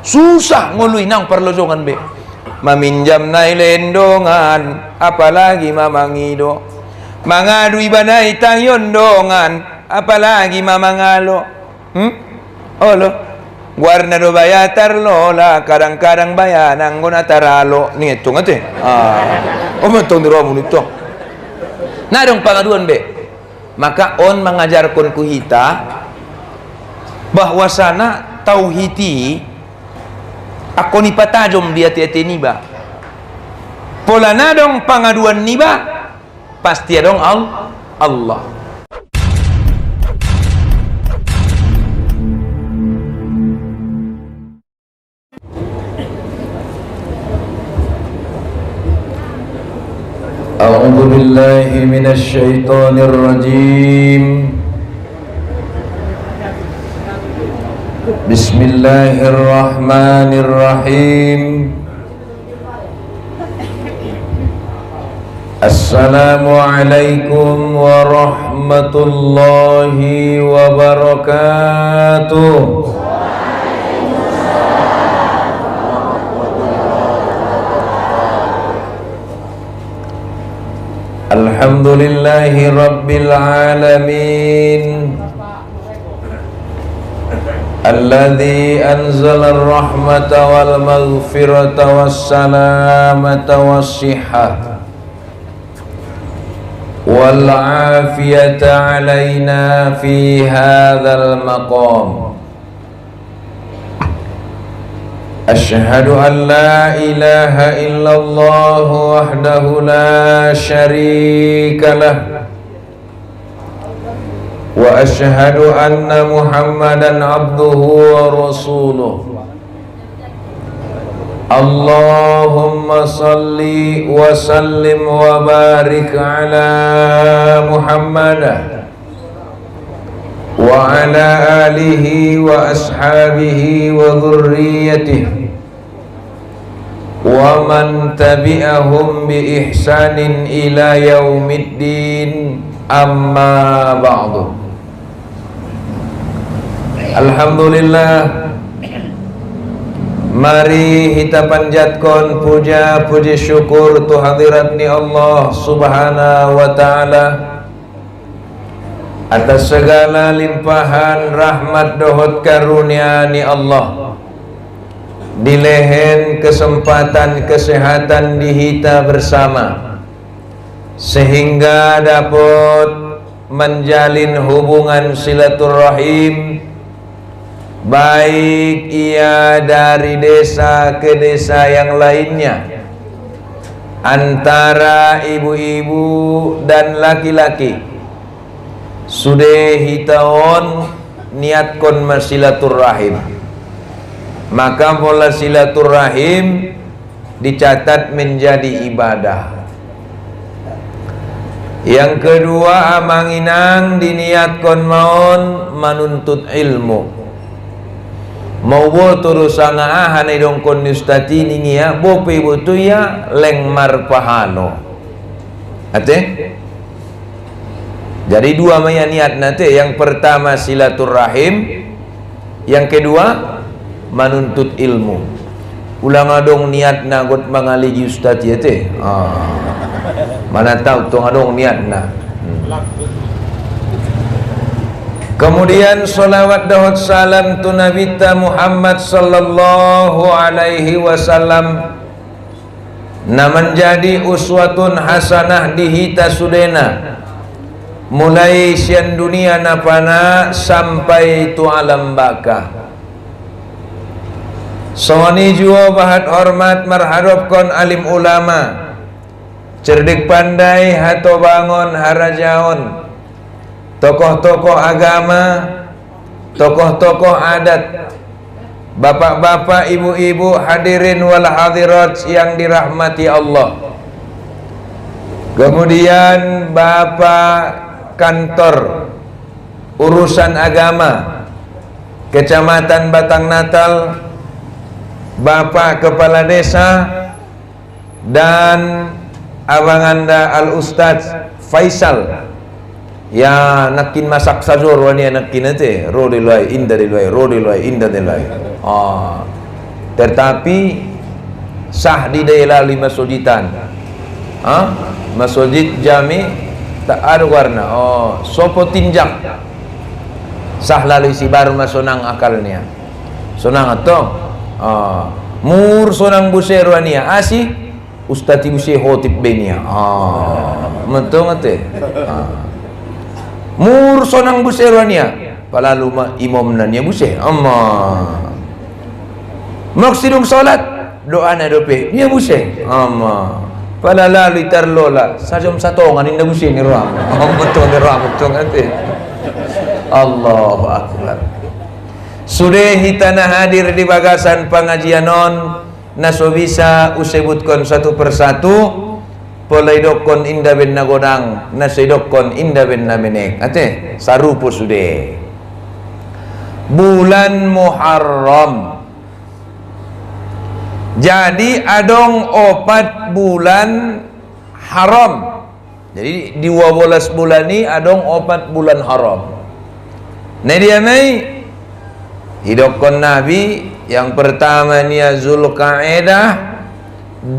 Susah ngului nang perlosongan be. Maminjam nai lendongan, apalagi mamangido. Mangadui banai tayondongan, apalagi mamangalo. Oh lo, warna do bayatar lola, kadang-kadang bayanang guna taralo. Nih itu ngate. Oh mentong diro munito. Nah dong pangaduan be. Maka on mengajarkan kuhita bahwasana tauhidi aku ni patajom dia tiati niba. Pola nadong pangaduan niba pasti adong Allah. A'udzu billahi minasy syaithanir rajim. Bismillahirrahmanirrahim. Assalamualaikum warahmatullahi wabarakatuh. Alhamdulillahi rabbil alamin. Alladzi anzala ar-rahmata wal maghfirata was salamata was sihhah wal afiyata alaina fi hadzal maqam. Asyhadu an la ilaha illallah wahdahu la syarika lah wa asyhadu anna Muhammadan abduhu wa rasuluh. Allahumma salli wa sallim wa barik ala Muhammadah wa ala alihi wa ashabihi wa dhurriyyatihi wa man tabi'ahum bi ihsanin ila yaumiddin, amma ba'du. Alhamdulillah, mari kita panjatkan puja puji syukur tu hadirat ni Allah subhanahu wa ta'ala atas segala limpahan rahmat dohot karunia ni Allah. Dilehen kesempatan kesehatan dihita bersama sehingga dapat menjalin hubungan silaturahim, baik ia dari desa ke desa yang lainnya, antara ibu-ibu dan laki-laki. Sudah hitaon niatkon silaturahim, maka pola silaturahim dicatat menjadi ibadah. Yang kedua, amanginang diniatkon maun menuntut ilmu. Mau terus sangahan idong kon ustati ningia bope butu ya leng marpahano. Ate? Jadi dua maya niat nate. Yang pertama silaturahim, yang kedua menuntut ilmu. Ulang adong niat nagot mangaligi ustati ate. Mana tahu tong adong niat na. Kemudian salawat dahut salam tu Nabi Muhammad sallallahu alaihi wasallam na menjadi uswatun hasanah dihita sudena mulai sian dunia napana sampai tu alam baka. Soni jua bahat hormat marharapkan alim ulama, cerdik pandai hato bangun harajaon, tokoh-tokoh agama, tokoh-tokoh adat, bapak-bapak, ibu-ibu, hadirin wal hadirat yang dirahmati Allah. Kemudian bapak kantor urusan agama Kecamatan Batang Natal, bapak kepala desa, dan abang anda Al Ustadz Faisal ya nakin masak sajur wani nakin ate ro dilai inda dilai ro dilai inda dilai tetapi sah di daerah 5 masjidan. Masjid jami tak ada warna. Sopo tinjak sah lalu si baru masonang akalnya. Sonang atau mur sonang buseruania asi ustati buse hotip benia. Mentong ate. Mur sonang buseruania palalu imam nanya buse maksidung salat doa na dope nya buse palalalu tarlola sajom satongan inda buse ni ram betul ate. Allahu akbar. Sudah hitana hadir di bagasan pengajian non naso bisa usebutkan satu persatu polaidokon inda ben nagodang nasidokon inda ben namenek ate sarupo sudah bulan Muharram. Jadi adong 4 bulan haram. Jadi di 12 bulan ini adong 4 bulan haram. Nah dia mai hidupkan Nabi yang pertama nia Zulqa'edah,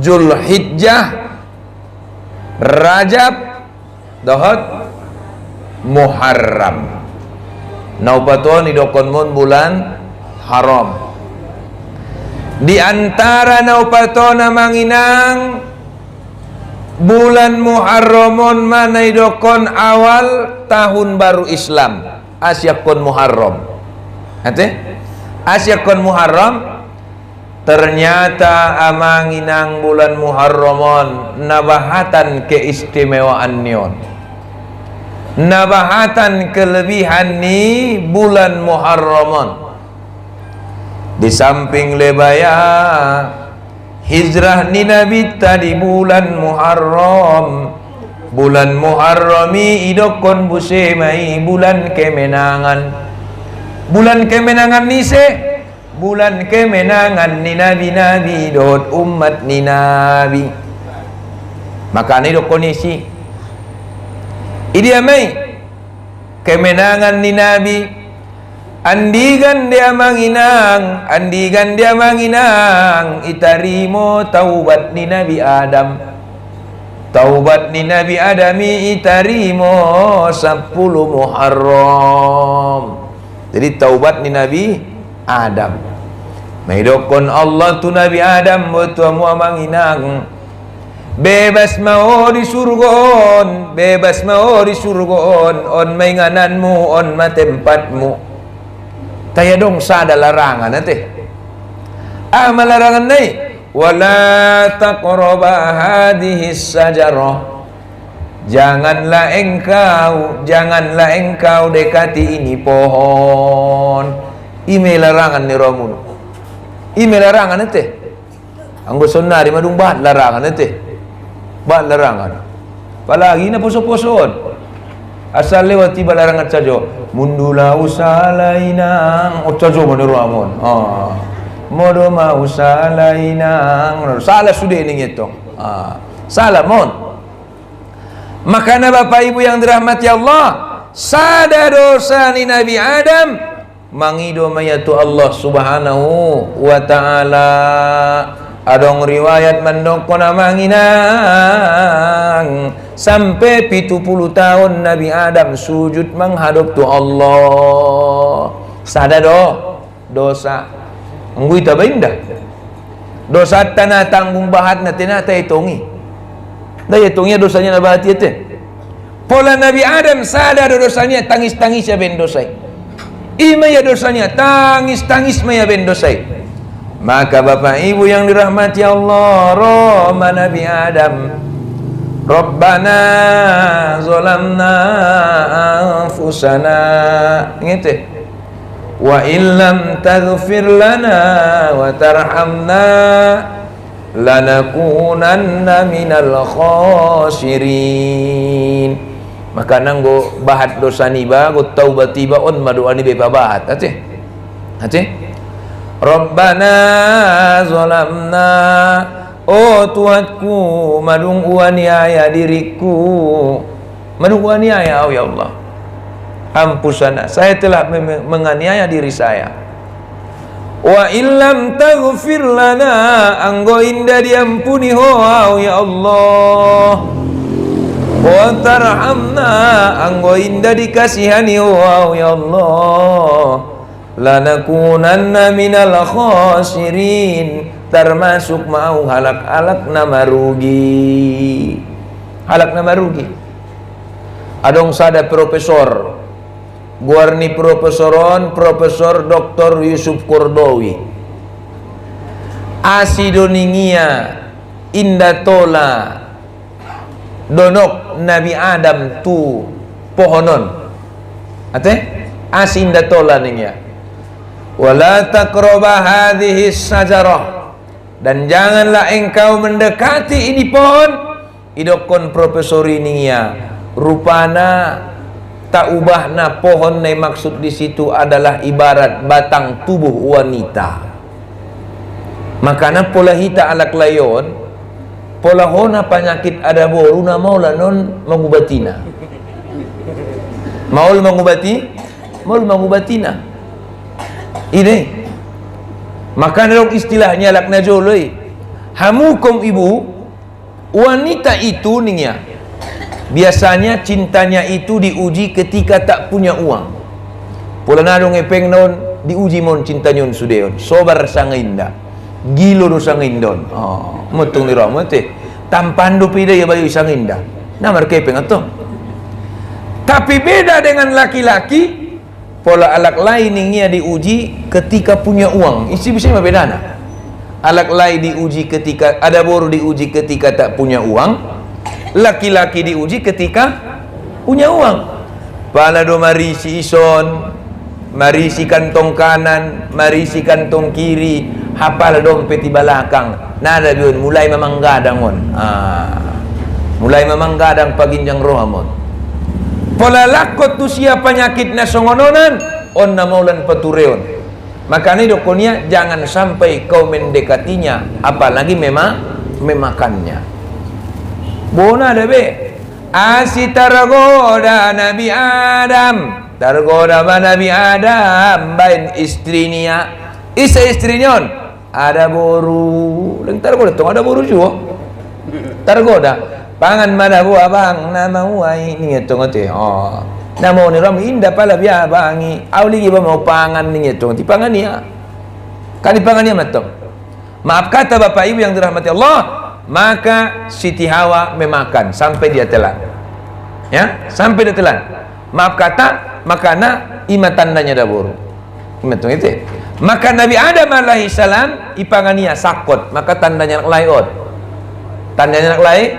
Zulhijjah, Rajab, Dahad, Muharram. Naupaton hidupkan mun bulan haram. Di antara naupatona manginang bulan Muharramun mana idokon awal tahun baru Islam asyakon Muharram. Ate asyakon Muharram ternyata amanginang bulan Muharramun nabahatan keistimewaan nion, nabahatan kelebihan ni bulan Muharramun. Di samping lebaya hijrah ni Nabi tadi bulan Muharram. Bulan Muharrami idokon busemai bulan kemenangan. Bulan kemenangan ni bulan kemenangan ni Nabi dot umat ni Nabi. Maka ni dokon isi idiamai kemenangan ni Nabi. Andigan dia manginang itarimo taubat ni Nabi Adam. Taubat ni Nabi Adami itarimo 10 Muharram. Jadi taubat ni Nabi Adam. Maidokon Allah tu Nabi Adam betul mu manginang bebas mau di surgon, bebas mau di surgon on maingananmu on matempatmu. Taya dong sada larangan nanti. Larangan nih. Wala taqraba hadhihi sajarah. Janganlah engkau dekati ini pohon. Ime larangan ni Romun. Ime larangan nanti. Anggo sonari madung bahat larangan nanti. Bahat larangan. Palagi na poso-posoon. Asal lewat tiba larangan saja. Mundula usalainang saja menurut Amon. Modo mau usalainang. Salah sudah ini itu. Salah mon. Makanya Bapak Ibu yang dirahmati Allah, sada dosa ni Nabi Adam mangido mayatu Allah Subhanahu wa taala. Adong riwayat mendokona manginang sampai 70 tahun Nabi Adam sujud menghadap tu Allah. Sada dosa. Ngui ta benda. Dosa tanah tanggung bahat na tinata itongi. Daya itongnya dosanya na bahati ite. Pola Nabi Adam sada dosanya tangis-tangis ya ben dosai. Ima ya dosanya tangis-tangis maya ben dosai. Maka Bapak Ibu yang dirahmati Allah, Roma Nabi Adam, Rabbana zalamna anfusana, ingat wa illam taghfir lana wa tarhamna lanakunanna minal khasirin. Maka nanggo bahat dosa niba go taubat tiba on madoa ni beba bahat ate Rabbana zalamna, oh Tuhanku madung uaniaya diriku, madung uaniaya ya Allah, ampusana saya telah menganiaya diri saya. Wa illam taghfir lana, anggo inda diampuni ho ya Allah. Wa tarhamna, anggo inda dikasihani ho ya Allah. Lanakunanna minal khasirin, termasuk mau halak-halak nama rugi. Halak nama rugi. Adong sada profesor Guarni profesoron Profesor Dr. Yusuf Kordowi asidoningia indatola donok Nabi Adam tu pohonon ate asi indatola ningia wala taqraba hadhihi sajarah, dan janganlah engkau mendekati ini pohon. Idokon profesor ningia rupana tak ubahna pohon na maksud di situ adalah ibarat batang tubuh wanita. Makana pola hita alak layon, pola hona penyakit ada boruna maula non mengubatina. Maul mengubatina. Ini. Makana dong istilahnya alak najoloi. Hamukum ibu, wanita itu nih biasanya cintanya itu diuji ketika tak punya uang. Pula nadong epeng non diuji mon cintanya sudeon. Sobar sanginda, gilo do sangindon. Oh, mutung ni ramo te. Tampandu pide ya bayu sanginda. Namar kepeng atong. Tapi beda dengan laki-laki. Pola alak lain yang diuji ketika punya uang. Isi bisa beda na. Alak lain diuji ketika ada boru, diuji ketika tak punya uang. Laki-laki diuji ketika punya uang. Palado marisi ison, marisi kantong kanan, marisi kantong kiri, hafal dompet di belakang. Nada biun mulai memanggadang on. Mulai memanggadang paginjang rohamon. Pola lakot tu siapa penyakit na songononan on na maulan patureon. Makanya dokonya jangan sampai kau mendekatinya, apalagi memakannya. Bona ada be asi tergoda Nabi Adam, tergoda Nabi Adam bain istrinya, istrinya ada boru, leng tergoda tong ada boru juga, tergoda pangan mana bu abang nama uai ni tong ate, oh nama ni ram indah pala biar bangi, awli giba mau pangan ni tong ti pangan dia, kan di pangan dia matong. Maaf kata bapak ibu yang dirahmati Allah. Maka Siti Hawa memakan sampai dia telan, ya, sampai dia telan. Maaf kata, makana ima tandanya dabur. Imatung itu. Maka Nabi Adam alaihi salam ipangania sakot, maka tandanya nak lain. Tandanya nak lain,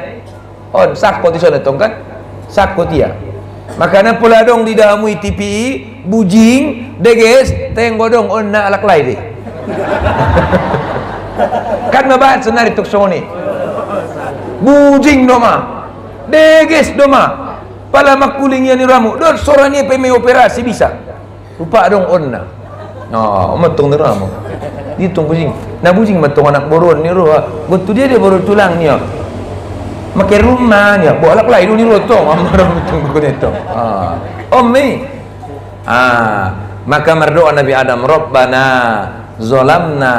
sakot itu sudah tong kan? Sakot dia. Makana pula dong di dahamu TPI bujing deges tenggo dong onna alak lain deh. Kan mabahas senari tuk soni. Bujing doma, deges doma, pala makulingnya ni ramu, dor soranya peme operasi bisa, lupa dong onna, matong ni ramu, ditung bujing, na bujing matong anak boron ni roh, betul dia boron tulang ni, makai rumah ni, bolak lain ni roh tong, amaram betul betul itu, maka berdoa Nabi Adam, Rabbana zolamna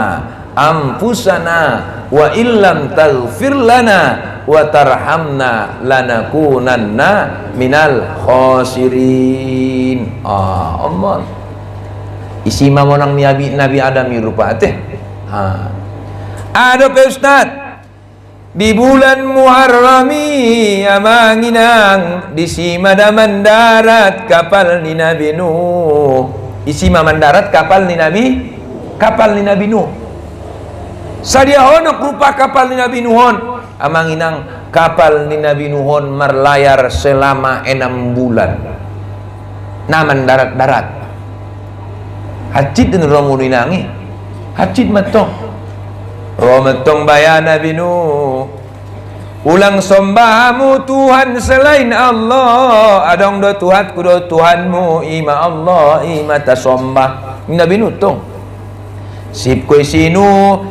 anfusana wa illam taghfir lana wa tarhamna lanakunanna minal khasirin. Allah isi mamonang Nabi Adam rupa teh. Ada pe Ustaz di bulan Muharrami amanginang di sima mandarat kapal ni Nabi Nuh. Isi mandarat kapal ni Nabi Nuh. Sadia honok rupa kapal ni Nabi Nuhon. Amanginang kapal ni Nabi Nuhon merlayar selama 6 bulan. Naman darat-darat. Hacit dan romuninangi. Hacit matong. Rometong bayan Nabi Nuh. Ulang sombahamu Tuhan selain Allah. Adong do Tuhanku do Tuhanmu. Ima Allah ima tasombah. Nabi Nuh tong. Sip koi sinu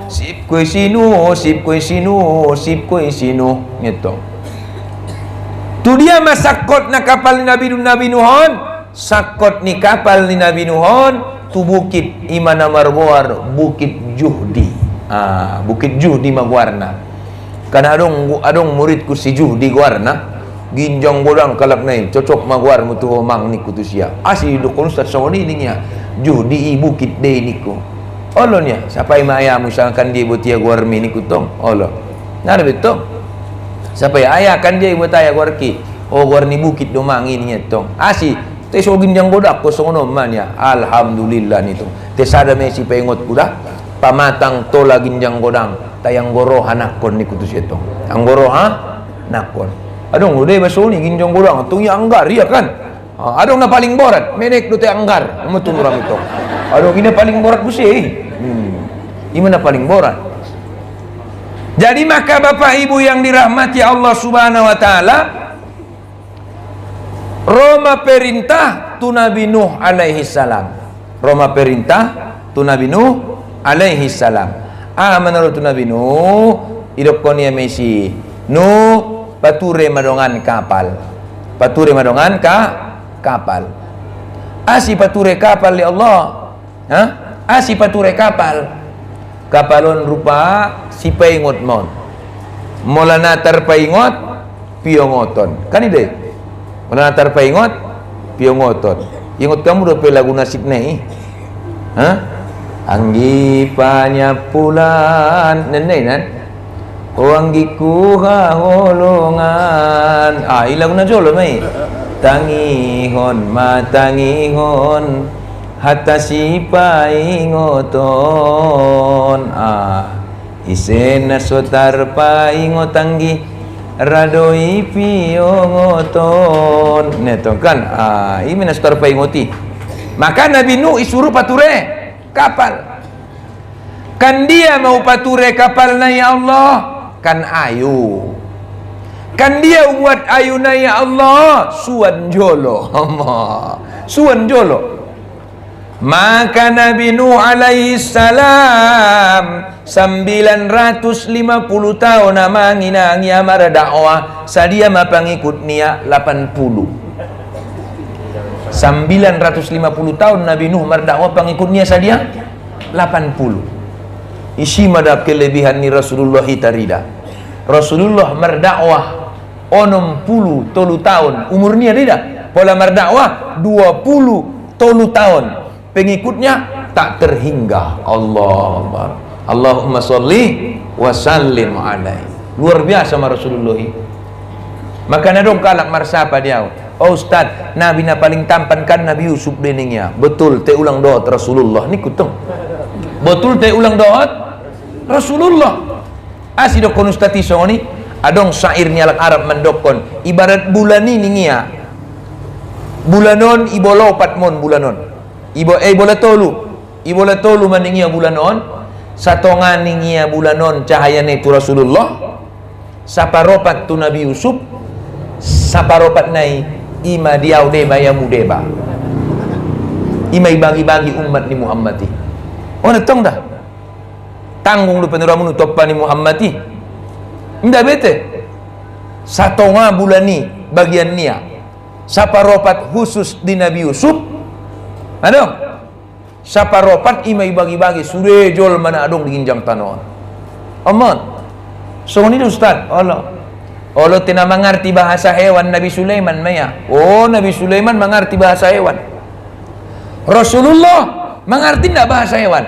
gitu. Tu dia masakot na kapal ni Nabi Nuhon, sakot ni kapal ni Nabi Nuhon tu bukit imana margoar bukit Juhdi. Bukit Juhdi magwarna. Karena adong muridku si Juhdi guarna ginjang bodang kalak nai cocok magwar mutu homang niku tu sia. Asi dokon ustaz sawani ninya Juhdi bukit de niku. Olonya siapa yang ayah misalkan dia buat dia guarmi niku tong. Olo. Nada betul. Siapa yang ayah kan dia buat ayah guarki. Oh guarni bukit domang ini tong. Asi te so ginjang bodak ko songono man ya. Alhamdulillah nitu. Te sada mesi pengot kuda pamatang tola ginjang godang tayang goro hanakon niku tu sia tong. Anggoro nakon. Adong udah baso ni ginjang godang tung ya anggar ya kan. Adong na paling borat menek do te anggar mutun orang itu. Adong ini paling borat busi. Ini na paling borat. Jadi maka Bapak Ibu yang dirahmati Allah Subhanahu wa taala, Roma perintah tu Nabi Nuh alaihi salam. Roma perintah tu Nabi Nuh alaihi salam. Menurut tu Nabi Nuh hidup konia mesi Nuh pature madongan kapal. Pature madongan kapal. Asi pature kapal ya Allah. Asi pature kapal. Kapalon rupa si paingot mon. Molana terpaingot piongoton. Kan ide. Molana terpaingot piongoton. Ingot kamu udah lagu nasib nih. Anggi panyapulan nenay nan. O anggiku holongan. Ilagu na jolo may. Tangihon matangihon hatta si paingoton. Isen na sotar paingotanggi radoi piongoton. Neto kan ini na sotar paingoti. Maka Nabi Nuh isuruh pature kapal. Kan dia mau pature kapal na ya Allah, kan ayu. Kan dia buat ayu na ya Allah, suan jolo. Suan jolo. Maka Nabi Nuh alaihi salam 950 tahun namangina ngia mara dakwah sadia ma pangikut nia 80. 950 tahun Nabi Nuh berdakwah pengikutnya sadia 80. Isi madap kelebihan ni Rasulullah hitarida. Rasulullah berdakwah 60 tahun umurnya tidak. Pola berdakwah 20 tahun. Pengikutnya tak terhingga. Allahumma sholli wa sallim alaihi. Luar biasa sama Rasulullah. Maka nadong kalak marsapa dia. Oh Ustaz, Nabi na paling tampan kan Nabi Yusuf deningnya. Betul, te ulang doa Rasulullah. Ni kutong. Betul te ulang doa Rasulullah. Asidokon Ustaz isoni adong syairnya lak Arab mendokon ibarat bulan ini ningia. Bulanon ibolo patmon bulanon. Ibola tolu maningia bulanon. Satongan ningia bulanon cahayane tu Rasulullah. Saparopat tu Nabi Yusuf. Saparopat nai ima diau deba ya mudeba. Ima bagi-bagi umat ni Muhammadi. Oh natong dah. Tanggung lu penuramu topan ni Muhammadi. Indah bete. Satonga bulani bagian nia. Saparopat khusus di Nabi Yusuf. Adong. Saparopat ima bagi-bagi sudah jol mana adong di ginjang tanon. Aman. So ni Ustaz. Allah tina mengerti bahasa hewan Nabi Sulaiman maya. Oh Nabi Sulaiman mengerti bahasa hewan. Rasulullah mengerti tidak bahasa hewan?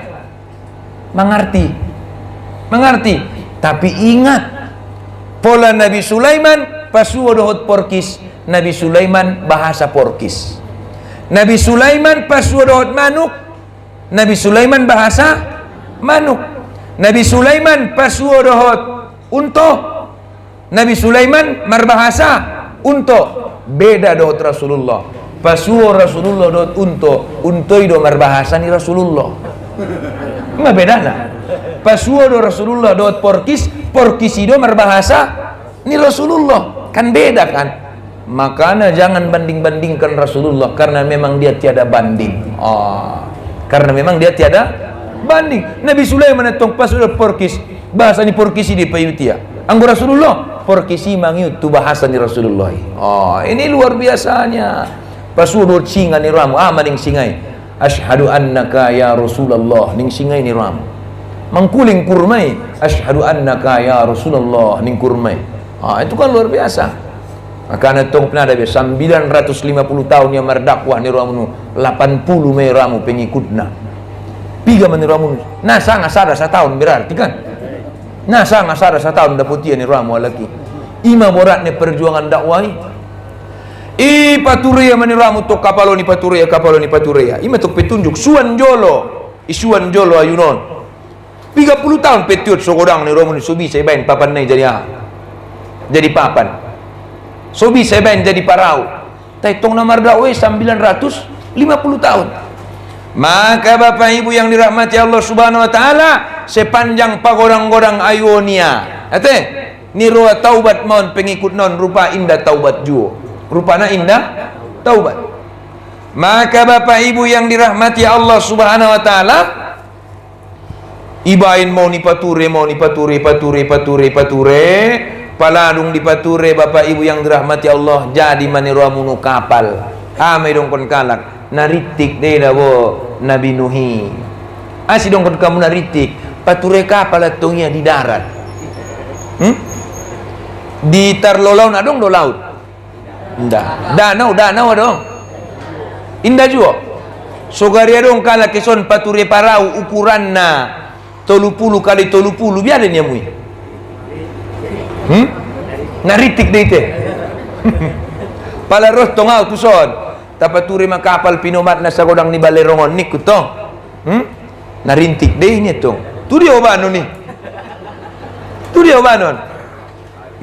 Mengerti. Tapi ingat pola Nabi Sulaiman pasuwadohot porkis. Nabi Sulaiman bahasa porkis. Nabi Sulaiman pasuwadohot manuk. Nabi Sulaiman bahasa manuk. Nabi Sulaiman pasuwadohot unto. Nabi Sulaiman berbahasa unto. Beda dohot Rasulullah. Pasuo Rasulullah dohot unto itu berbahasa ni Rasulullah. Enggak beda lah. Pasuo dohot Rasulullah dohot porkis itu berbahasa ni Rasulullah. Kan beda kan. Makanya jangan banding-bandingkan Rasulullah karena memang dia tiada banding. Karena memang dia tiada banding. Nabi Sulaiman itu pasuo dohot porkis. Bahasa ni porkis di payutia. Anggo Rasulullah porkisi mangyut tu bahasa ni Rasulullah. Ini luar biasanya. Pasudut singa ni ramu maning singai. asyhadu annaka ya Rasulullah ning singai ni ram mangkuling kurmai asyhadu annaka ya Rasulullah ning kurmai. Itu kan luar biasa. Maka natong pernah ada 950 tahun yang merdakwah ni ramu 80 mai ramu pengikutna. Piga man ni ramu nasa ngasara setahun berarti kan. Nasa ngasara setahun daputia ni ramu lagi. Ima borat ni perjuangan dakwah paturia man ni ramu tok kapalo ni paturia. Ima tok petunjuk suan jolo. Isuan jolo ayunon. 30 tahun petiut sogodang ni ramu ni subi saya bain papan nai jadi papan. Sobi saya bain jadi parau. Taitong namar dakwah 950 tahun. Maka Bapak Ibu yang dirahmati Allah Subhanahu wa taala, sepanjang pagodang-godang ayonia. Ni roa taubat mon pengikut non rupa indah taubat juo. Rupana indah taubat. Maka Bapak Ibu yang dirahmati Allah Subhanahu wa taala, ibain mau ni pature paladung di pature Bapak Ibu yang dirahmati Allah jadi maniruamunu kapal amai dong kon kalak naritik deh dawo Nabi Nuhi asih dong kon kamu naritik pature kapal atongnya di darat di tarlolaun adong do laut indah danau adong indah juga sogari adong kalak kison pature parau ukuranna 30 kali 30 biarin ya mui naritik deh teh pala roh tongau tuson tapaturi makapal pinomat na sa godang ni balerongon ni kuto narintik deh ini tong tu dia obanon ni tu dia obanon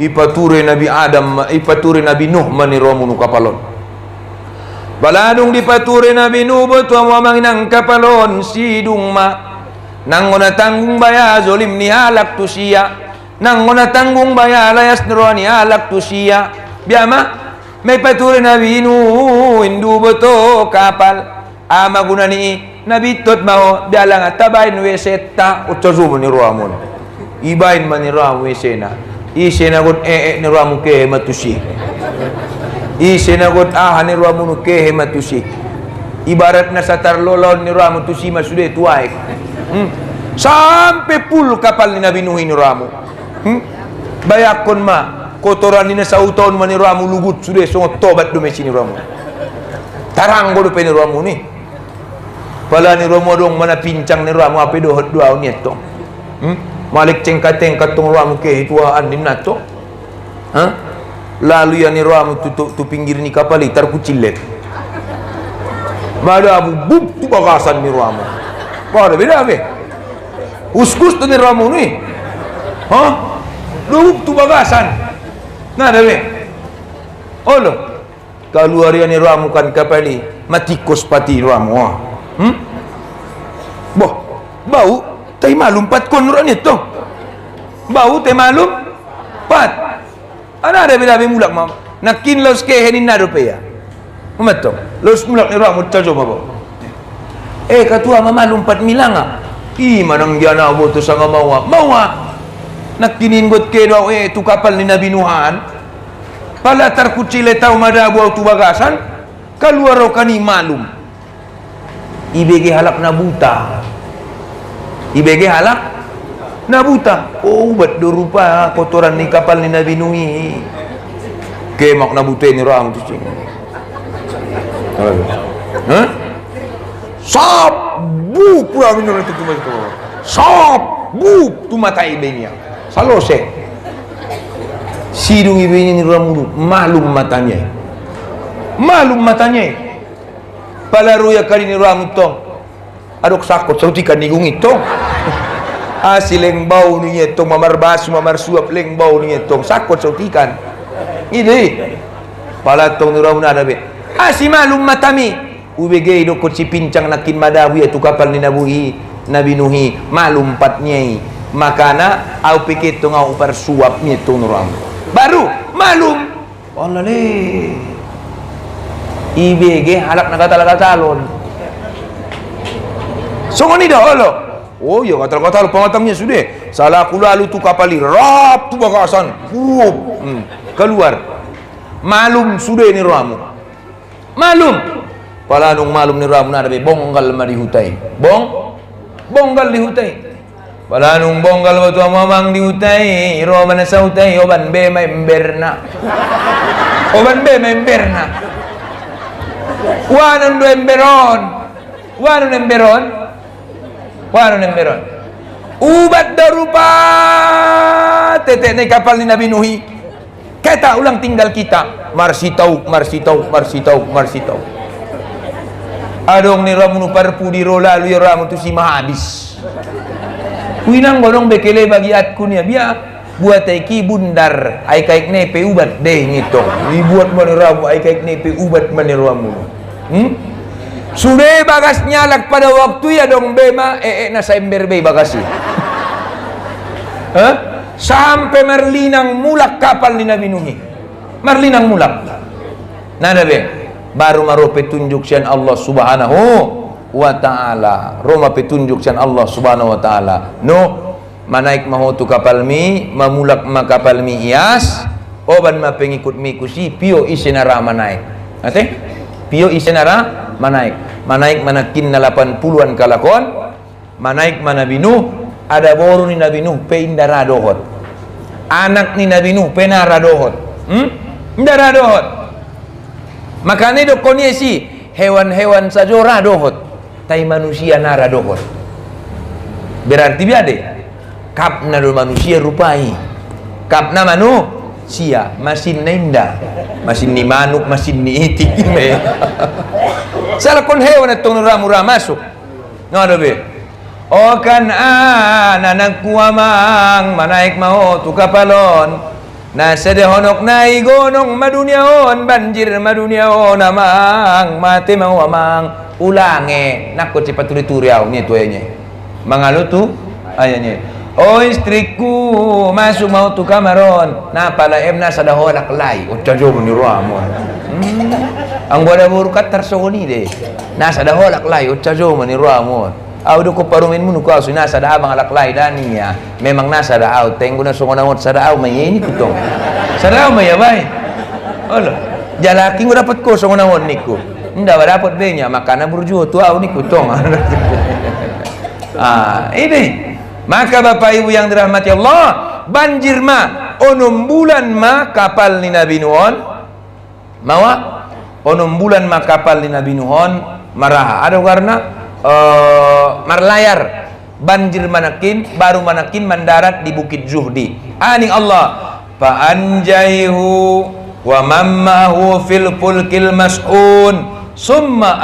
ipature Nabi Adam ipature Nabi Nuh mani romunu kapalon baladung dipature Nabi Nuh betul manginang kapalon sidung ma nangona tanggung baya zolim ni halak tu sia nang ngona tanggung baya layas neroni alak tu sia biama may pature Nabi Nuh indu beto kapal ama gunani Nabi tot mau dalang tabain weseta utazum ni ruamun ibain mani ruam wesena isena got ni ruamu ke matusi isena got ni ruamu ke matusi ibarat na satar lolon ni ruamu tusi masude tuaik sampai pul kapal ni Nabi Nuh ni ruamu bayakon ma kotoran ini sauton mani ramu lugut sudah songot tobat do mesini ramu tarang godo pe ni ramu ni pala ni ramu dong mana pincang ni ramu ape do hot dua ni to malik cengkateng katong ramu ke tuaan din nato lalu ya ni ramu tu pinggir ni kapal tar kucilet mada abu bub tu bagasan ni ramu pada beda be uskus tu ni ramu ni lubuk tu bagasan nah deh olo kalau harian ni ramu kan kapali matikos pati ramu boh bau tay malum pat kon ron itu bau tay malum pat ana ada beda mulak mam nakin los ke henin na rupiah mato los mulak ni ramu tajo mabo katua mamalum pat milanga manang giana boto sanga mawa nakinin got ke daw tu kapal ni Nabi Nuhan pala tarkucile tau madabu tu bagasan keluar kani malum ibege halak na buta ibege halak na buta ubat do rupa kotoran ni kapal ni Nabi Nuhi ke mak na buta ni ram tu cing sabu pura minor itu cuma itu sabu tu mata ibenya salose sidung ibenya ni ramulu malum matanya pala ruya kali ni ramu to adok sakot sautikan ni gung itu asileng bau ni itu mamar suap leng bau ni itu sakot sautikan ini pala tong ni ramu ada be malum matami ubege dokot si pincang nakin madawi itu kapal ni Nabi Nuhi malum patnya makana au pikir tu ngau persuap ni tu nuram baru malum Allah le ibege halak na katal-katalon songoni dah Allah oh ya katal-katal pengatamnya sudah salah aku lalu tu kapali rap tu bagasan keluar malum sudah ni ramu malum Palanong malum ni ramu na bonggal marihutai. Bonggal dihutai. Palanong bonggal batu mamang dihutai. Iro mana sautai oban be memberna. Oban be memberna. Wanon do emberon. Wanon emberon. Wanon emberon. Ubat darupa tetek naik kapal ni Nabi Nuhi. Kata ulang tinggal kita. Marsitau. Adong ni ramu parpu di rola lu ya ramu tu si habis. Kuinang bolong bekele bagi atku ni biar buat aiki bundar ai kaik nepe ubat deh ngitong. Dibuat mana ramu ai kaik nepe ubat mana ramu. Sudah bagas nyalak pada waktu ya dong bema na saember be bagasi. Sampai merlinang mulak kapal ni Nabi Nuhi. Merlinang mulak. Nada be. Baru maro petunjuk sian Allah Subhanahu wa ta'ala. Roma petunjuk sian Allah Subhanahu wa ta'ala. No, manaik maho tu kapal mi, mamulak ma kapal mi ias, oban ma pengikut mi kusi, pio isenara manaik. Ate? Pio isenara manaik. Manaik manakin na 80-an kalakon, manaik Nabi Nuh, ada boru ni Nabi Nuh pe indara dohot. Anak ni Nabi Nuh pe nara dohot. Indara dohot. Makanya do kondisi hewan-hewan sajora dohot, tai manusia nara dohot. Berarti biade kapna do manusia rupai, kapna manusia masin nenda, masin ni manuk, masin ni itik me. Salah kon hewan atong ramura masuk. Ngado be? O kan anak kuamang manaik mau tu kapalon. Na sedehonok nai gonong maduniaon banjir maduniaon amang mati mau amang ulange nakut cepat turi-turi au ni tuanya mangalo tu ayanya oh istriku masuk mau tu kamaron na pala emna sadahonok lai ucajo ni ruamon ang boda burukat tersoni de na sadahonok lai ucajo ni ruamon au do ko parumin munu ko asuna sada abang alak lai dania memang nasa da au tenggo na sungona ngot sada au mayeni kutong sada au mayabay olo jalaki ngo dapat ko sungona ngot niku nda dapat benya makana burju tu au niku tong ini maka Bapak Ibu yang dirahmati Allah banjir ma onum bulan ma kapal ni Nabi Nuhon mawa onum bulan ma kapal ni Nabi Nuhon marah ada karena marlayar banjir manakin baru manakin mendarat di Bukit Zuhdi aning Allah fa anjaihu wa mammahu fil fulkil mas'un summa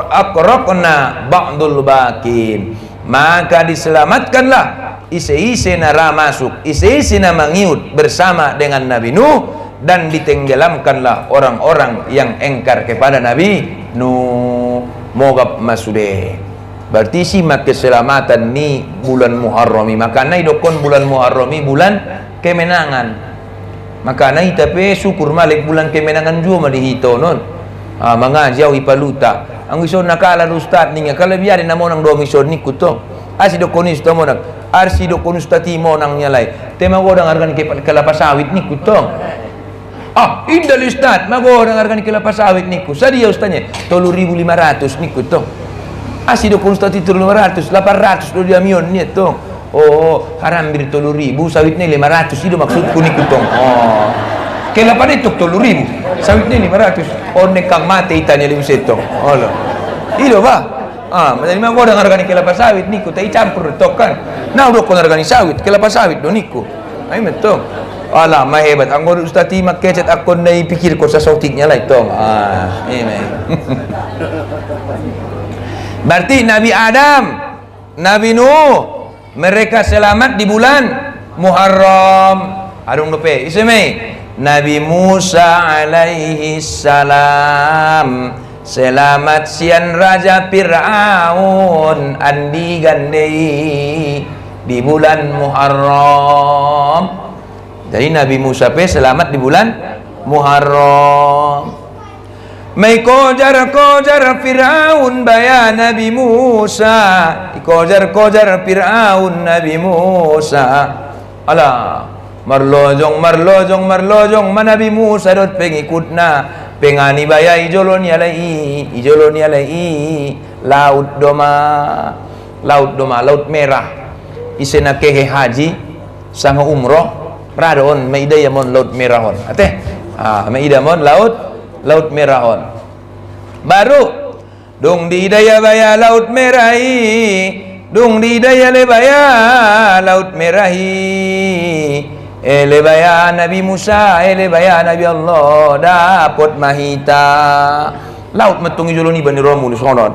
aqraqna ba'dul bakin maka diselamatkanlah ise-ise nara masuk ise-ise na mangiut bersama dengan Nabi Nuh dan ditenggelamkanlah orang-orang yang engkar kepada Nabi Nuh mogap masude. Berarti simak keselamatan ni bulan Muharrami. Makanya idokon bulan Muharrami bulan kemenangan. Makanya tapi syukur malik bulan kemenangan juga dihito non. Mga jauh ipaluta. Ang iso nakala ustad ninga kalau biarin namo nang domi so ni kuto. Asi dokonis to mo nak. Arsi dokonus tati mo nang nyalai. Tema go dang argan ke kelapa sawit ni kuto. Indal ustad, mago dang argan kelapa sawit niku. Sadia ustadnya 3.500 niku to. Asi do konstati 300, 800 do dia mion ni to. Oh, haram bir 3.000, sawit ni 500 itu maksudku niku tong. Oh. Kelapa ni tok 3.000, sawit ni 500. Oh nekang mate itanya liu setong. Oh lo. Ilo ba? Madali mago dang argan kelapa sawit niku tai campur tok kan. Nah do kon argan sawit, kelapa sawit do niku. Ay metong. Alah, mahebat. Ang guru ustati makecet ako na ipikir ko sa sautiknya lah itong. Amen. Berarti Nabi Adam, Nabi Nuh, mereka selamat di bulan Muharram. Adung lupa. Isme Nabi Musa alaihi salam selamat sian Raja Fir'aun andi gandei di bulan Muharram. Jadi Nabi Musa pe selamat di bulan Muharram. Mai kojar Fir'aun baya Nabi Musa, kojar Fir'aun Nabi Musa. Alah, marlojong Nabi Musa dot pengikutna pengani baya ijolon yalai laut doma laut merah isena kehe haji sama umroh radon maida yamon laut merah on ate maida mon laut merah on baru dong di daya baya laut merahi dong di daya le baya laut merahi ele baya Nabi Musa ele baya Nabi Allah dapat mahita laut metungi joloni bani romu ni sonon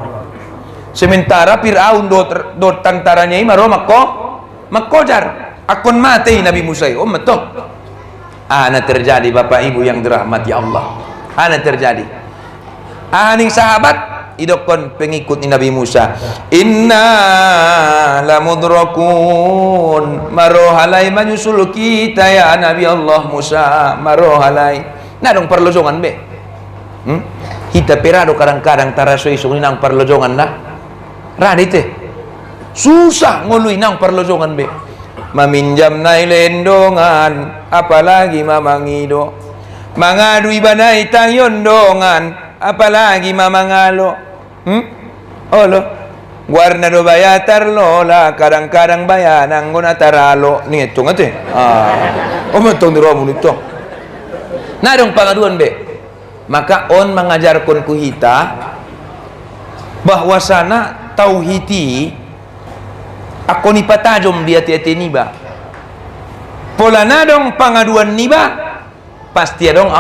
sementara Fir'aun do tantaranya ima ro makkojar akon mati Nabi Musa metok ana terjadi Bapak Ibu yang dirahmati Allah ana terjadi aning sahabat idokon pengikut Nabi Musa inna lamudrakun marohalai menyusul kita ya Nabi Allah Musa marohalai nadong perlojongan be kita perado kadang-kadang tarasoi suni nang perlojongan lah radite susah ngului nang perlojongan be maminjam nai lendongan apalagi mamangido mangadu ibanai tangyondongan apalagi mamangalo olo guarna do bayatar lola kadang-kadang bayanang guna taralo nih itu ngate metong di romun itu nah dong pangaduan be maka on mengajarkan ku hita bahwasana tauhidi aku ni patajom dia tiati niba pola nadong pangaduan niba pasti adong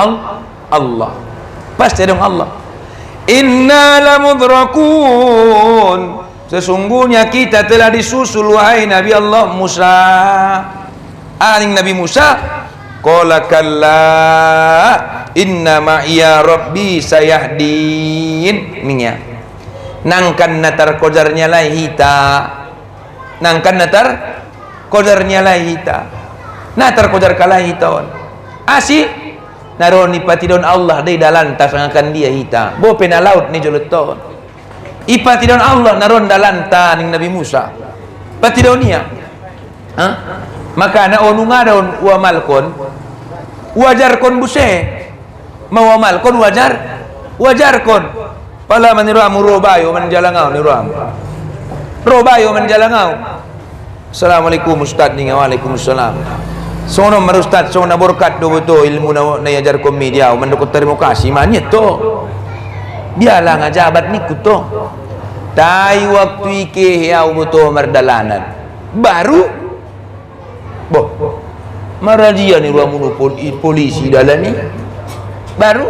Allah pasti dong Allah inna lamudrakun sesungguhnya kita telah disusul wahai Nabi Allah Musa aning Nabi Musa qala kalla inna ma'iya rabbi sayahdin ning ya nangkan natar kojarnya lai hita nangkan natar kojarnya lai hita natar kojar kalah hitawan asih naron ni patidon Allah dai dalantas akan dia hita bo pena laut ni joloton ipatidon Allah naron dalanta ning Nabi Musa patidonia maka na onu ngadon wa malkon wajar kon buse mau malkon wajar kon pala maniramu robayo manjalangau ni robayo manjalangau assalamualaikum ustaz ning waalaikumsalam sono marustad sono berkat do betul ilmu na yajar ko media mendukut terima kasih manyet to biarlah ngajabat niku to tai waktu ike ya betul merdalanan baru boh maradia ni ruamun polisi dalani baru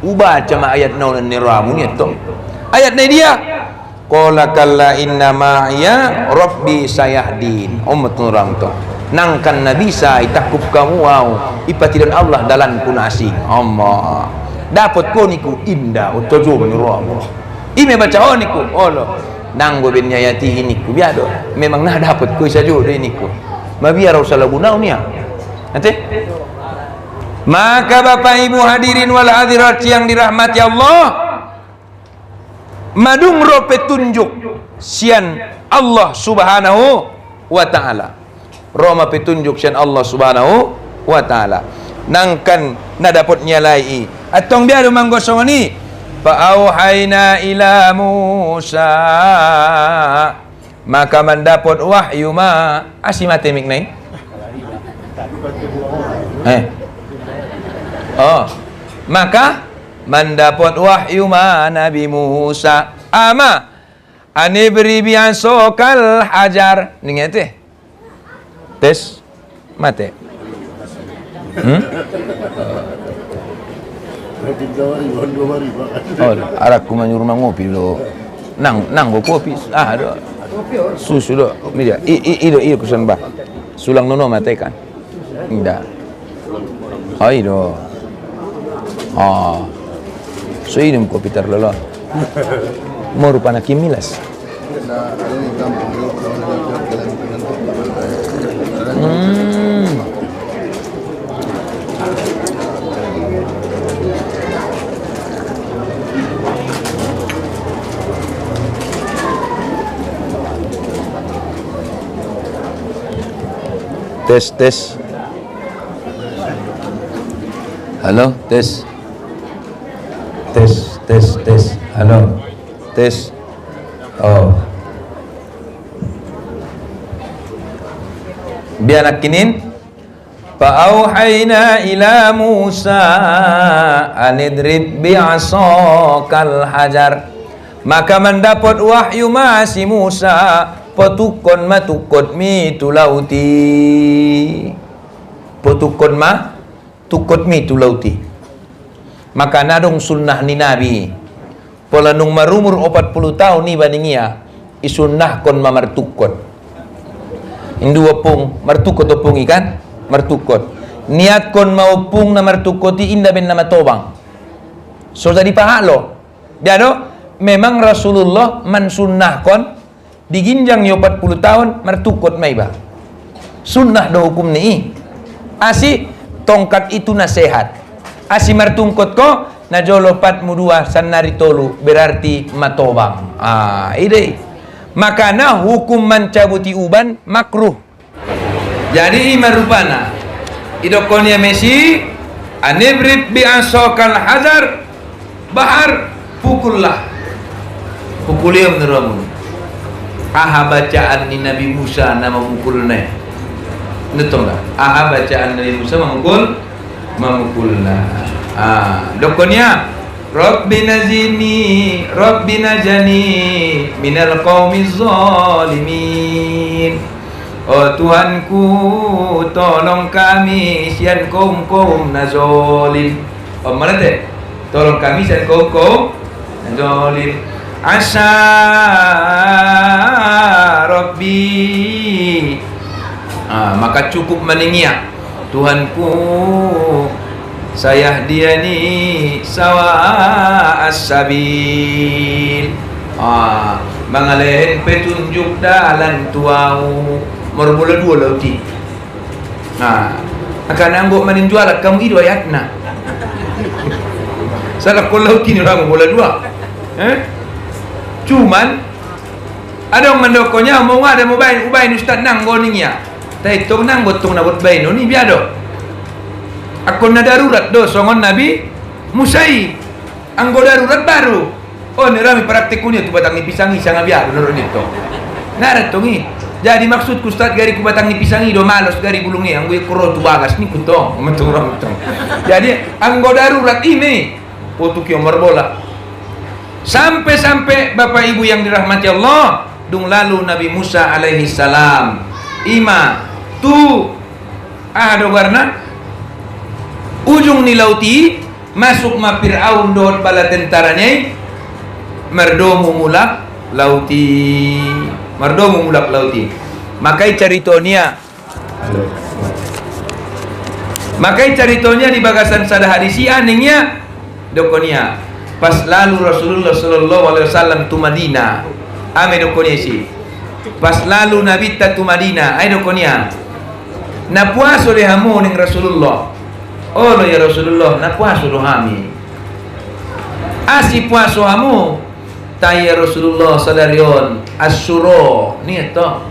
ubah cama ayat naon ni ruamun to ayat ni dia qala kalla inna ma'iya rabbi sayahdin ummatun orang to nangkan nabi sa itakup kamu wow ipatidan Allah dalan pun asing Allah dapat ko niku indah utojo menurut ime baca niku Allah nanggo ben nyayati niku biado memang nah dapat ko sajo de niku mabiar usah gunau nia nanti maka Bapak Ibu hadirin wal hadirat yang dirahmati Allah madung ro petunjuk sian Allah Subhanahu wa taala Roma petunjuk sian Allah Subhanahu wa taala nangkan na dapat nyalai atong biado manggosong ni fa auhayna ila Musa maka mendapat wahyu ma asimate miknai maka mendapat wahyu ma Nabi Musa ama anibri biasokal hajar ningete tes mate arak ku manyuruh ngopi lo nang go kopi ada susu do media ido kusan bah sulang nono mate kan indah ido so idem kopi terlolo mau rupana kimilas Tes halo tes tes. Halo. Tes. Oh. Biar nakinin. Fa'auhayna ila Musa anidrib bi'asakal hajar. Maka mendapat wahyu si Musa potukon matukot mi tulauti. Potukon ma tukot mi tulauti. Maka nadong sunnah ni Nabi. Pola nung marumur 40 tahun ni baningia isunnah kon mamartukot. Indua pung martukot opung ikan martukot. Niat kon maupung na martukoti inda ben nama tobang. So jadi pahalo. Biado memang Rasulullah mensunnahkan diginjang 40 tahun martukot maiba. Sunnah do hukum ni. Asi tongkat itu nasihat. Asi martungkot ko na jolopat mudua sanari tolu berarti matobang. Ide. Makana hukum mencabuti uban makruh. Jadi marupana idokonya Messi anibrib bi'asakal hazar bahar pukullah. Pukulium neramun. Aha bacaan ni Nabi Musa nama mukulnya. Betul tak? Aha bacaan Nabi Musa memukullah. Dokonya Rabbina zini Rabbina jani minal qaumiz zalimin. Oh Tuhanku, tolong kami sian kaum nazolim. Oh mana teh? Tolong kami sian kaum nazolim. Asa Rabbi. Maka cukup meningia Tuhanku, saya dia ni sawa as-sabil. Mengalahin petunjuk dalan tuau mermula dua lauti. Akan anggap meninjual kamu itu ayatna. Salah kau lauti ni orang bola dua. Cuman ada yang mendokonya mau ada mau bain ustaz nang goninya. Tapi tong nang botong na bot bain ni biado. Aku na darurat do songon Nabi Musai. Anggo darurat baru. Oh ni rami praktikunnya tu batang ni pisangi sangat biar menurut itu. Narat tongi. Jadi maksudku ustaz gari ku batang ni pisangi do malos gari bulungi anggo kuro tu bagas ni kutong mentung. Jadi anggo darurat ini putuk yang berbola. Sampai Bapak Ibu yang dirahmati Allah, dung lalu Nabi Musa alaihi salam ima tu do warna ujung ni lauti masuk ma Fir'aun dot bala tentaranya merdomu mulak lauti makai caritonia di bagasan sada hadisi aningnya dokonia pas lalu Rasulullah sallallahu alaihi wasallam tu Madinah ame dokonia si pas lalu Nabi tu Madinah ai dokonia na puaso de hamu ning Rasulullah. Oh ya Rasulullah na puaso do hami asi puaso hamu taya Rasulullah salarion asyura ni to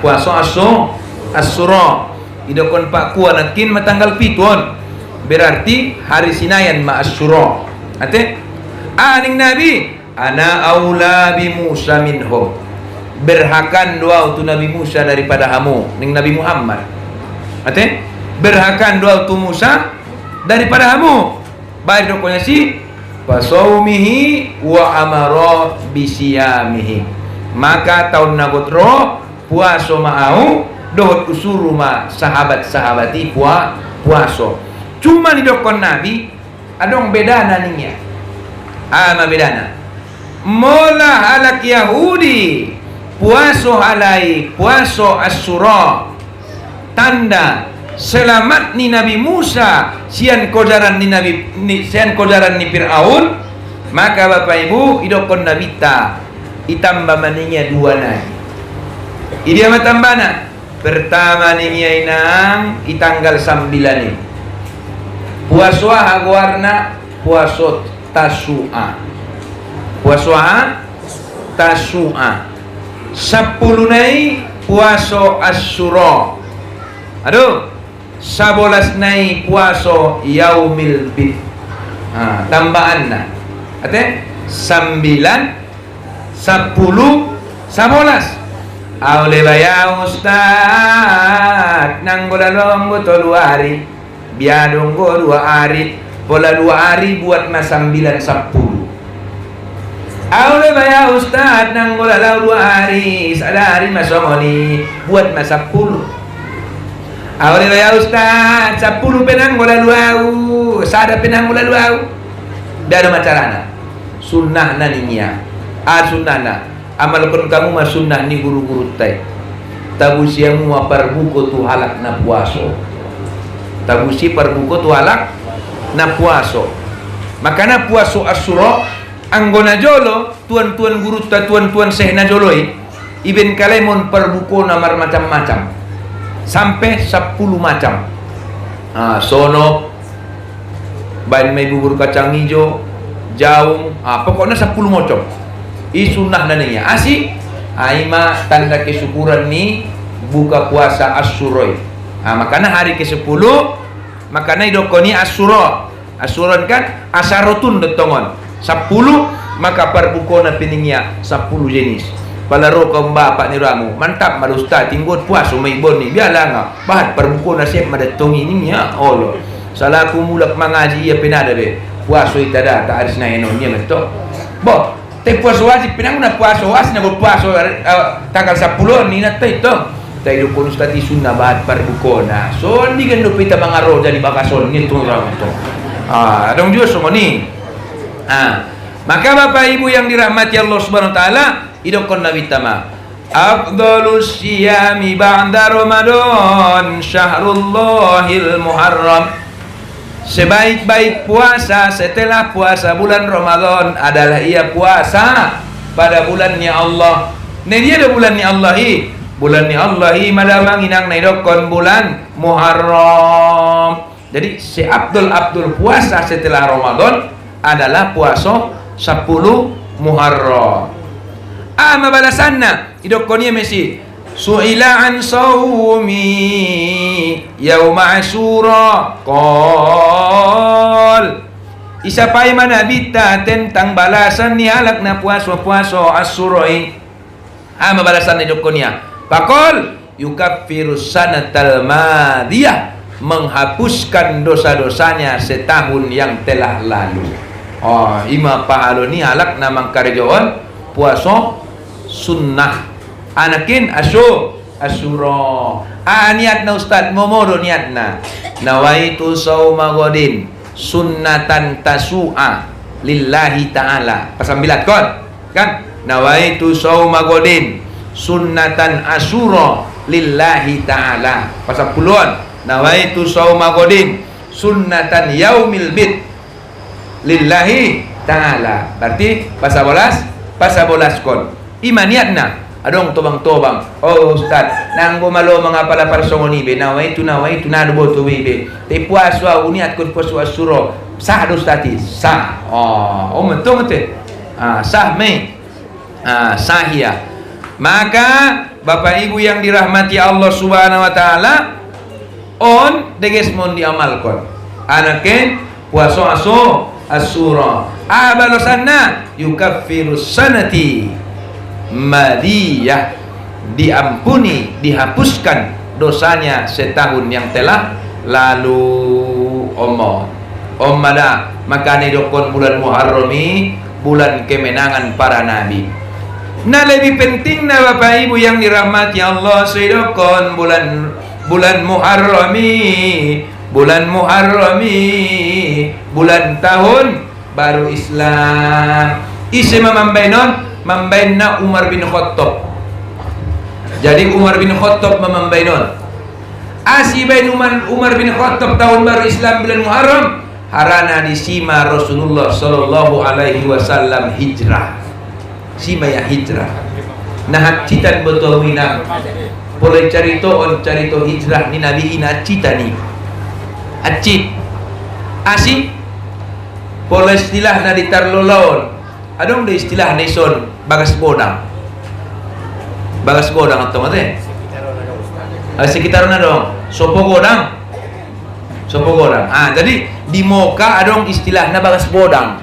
puaso asyura idokon pak kuan nakin matanggal piton berarti hari Sinayan ma asyura ate aning Nabi ana aula bi Musa minhum berhakan doa untuk Nabi Musa daripada hamu ning Nabi Muhammad ate berhakan doa untuk Musa daripada hamu baik dokonya si fasaumihi wa amara bisiyamihi maka tahun nagotro puaso ma'au dohot usuru ma sahabat-sahabati puaso cuma di dokon Nabi adong bedana ningnya bedana mola halak Yahudi puaso halai puaso asyura tanda selamat ni Nabi Musa sian kojaran ni Fir'aun maka Bapak Ibu idokon Nabi ta itamba maninya dua nai idia matambana pertama ninya inang itanggal 9 ni puaso hagwarna puaso Tasu'a 10 nai puaso asyura 11 nai puaso yaumil bid tambahan na Ate 9, 10, 11. Aule baya ustad nang bola lombo to 2 hari. Biadong go 2 hari. Pola 2 hari buat mas 9, 10. Aule baya ustad nang bola lau 2 hari. Sadari masomoni buat mas 10. Aule baya ustad 10 penang bola 2. Sada penang bola 2. Dari macarana. Sunnah naninya. Sunnah amalkan kamu mah sunnah ni guru-guru tay. Tabusi yang mua parbuko tu halak na puaso. Tabusi parbuko tu halak na puaso. Makana puaso Asyura anggona jolo tuan-tuan guru ta tuan-tuan sehna joloi iben kalemon parbuko namar macam-macam. Sampai 10 macam. Sono bain may bubur kacang hijau, jaung, pokoknya 10 macam. Sunnah naninya asik aima tanda kesyukuran ni buka puasa Asyura. Makanya hari ke-10 makanya idokoni Asyura. Asyura kan asarotun detongon 10 maka parbukona piningnya 10 jenis. Palaro kaum bapak ni ramu mantap mad ustaz tinggot puasa may bon ni biala nga bahat parbukona siap madatongi ni ya Allah. Salaku mulak mangaji ya pinada be puasa itada ta aris na enon niya meto. Bo te puasa wajib pinang na puasa wajib na puasa tanggal 10 ni na tay to tay do kun ustati sunna bahat parbukona so di kan do pita mga roda di bakason ni to ram to dong Diyos mo ni maka Bapak Ibu yang dirahmati Allah Subhanahu wa taala idokon nabi tama afdhalus siyami ba'da Ramadan syahrullahil muharram. Sebaik-baik puasa setelah puasa bulan Ramadan adalah ia puasa pada bulannya Allah. Ini dia ada bulannya Allah bulannya Allah madamang inang naidokon bulan Muharram. Jadi si Abdul puasa setelah Ramadan adalah puasa 10 Muharram. Mabalasanna idokon ia mesi su'ila an sawmi yauma Asyura qol isapai mana bita tentang balasan ni halak na puasa-puasa Asyura mabalasan ni dokonia pakol yukaffiru sanatal madiyah menghapuskan dosa-dosanya setahun yang telah lalu. Ima paalo ni halak namang karjoon puasa sunnah anakin Asyura. Niat na ustad momodo niat na nawaitu sauma godin sunnatan tasu'a lillahi ta'ala pasambilat kon kan nawaitu sauma godin sunnatan Asyura lillahi ta'ala pasapuluan nawaitu sauma godin sunnatan yaumil bid lillahi ta'ala berarti pasabolas kon ima niat na adong tobang-tobang ustad nang gumalo mga pala parsongoni be nawai tu nado boto be te puasa uniat kun puasa Asyura sah dostati sah mentong te sah me sahia. Maka Bapak Ibu yang dirahmati Allah Subhanahu wa taala deges mon diamalkan anaken puasa Asyura balosanna yukaffiru sanati madiyah diampuni dihapuskan dosanya setahun yang telah lalu. Omada maka dokon bulan Muharrami bulan kemenangan para nabi. Nah lebih penting na Bapak Ibu yang dirahmati Allah sedokon bulan Muharrami bulan tahun baru Islam isi mambaina Umar bin Khattab. Jadi Umar bin Khattab mamambainon asibain Umar bin Khattab tahun baru Islam bulan Muharram harana disima Rasulullah sallallahu alaihi wasallam hijrah sima ya hijrah nah citan betul wina boleh carito hijrah ni nabi ina cita ni acit asi boleh istilah na ditarlolaon adong de istilah neson bagas bodang atau mate sekitar na dong sopo godang jadi di Moka adong istilah na bagas bodang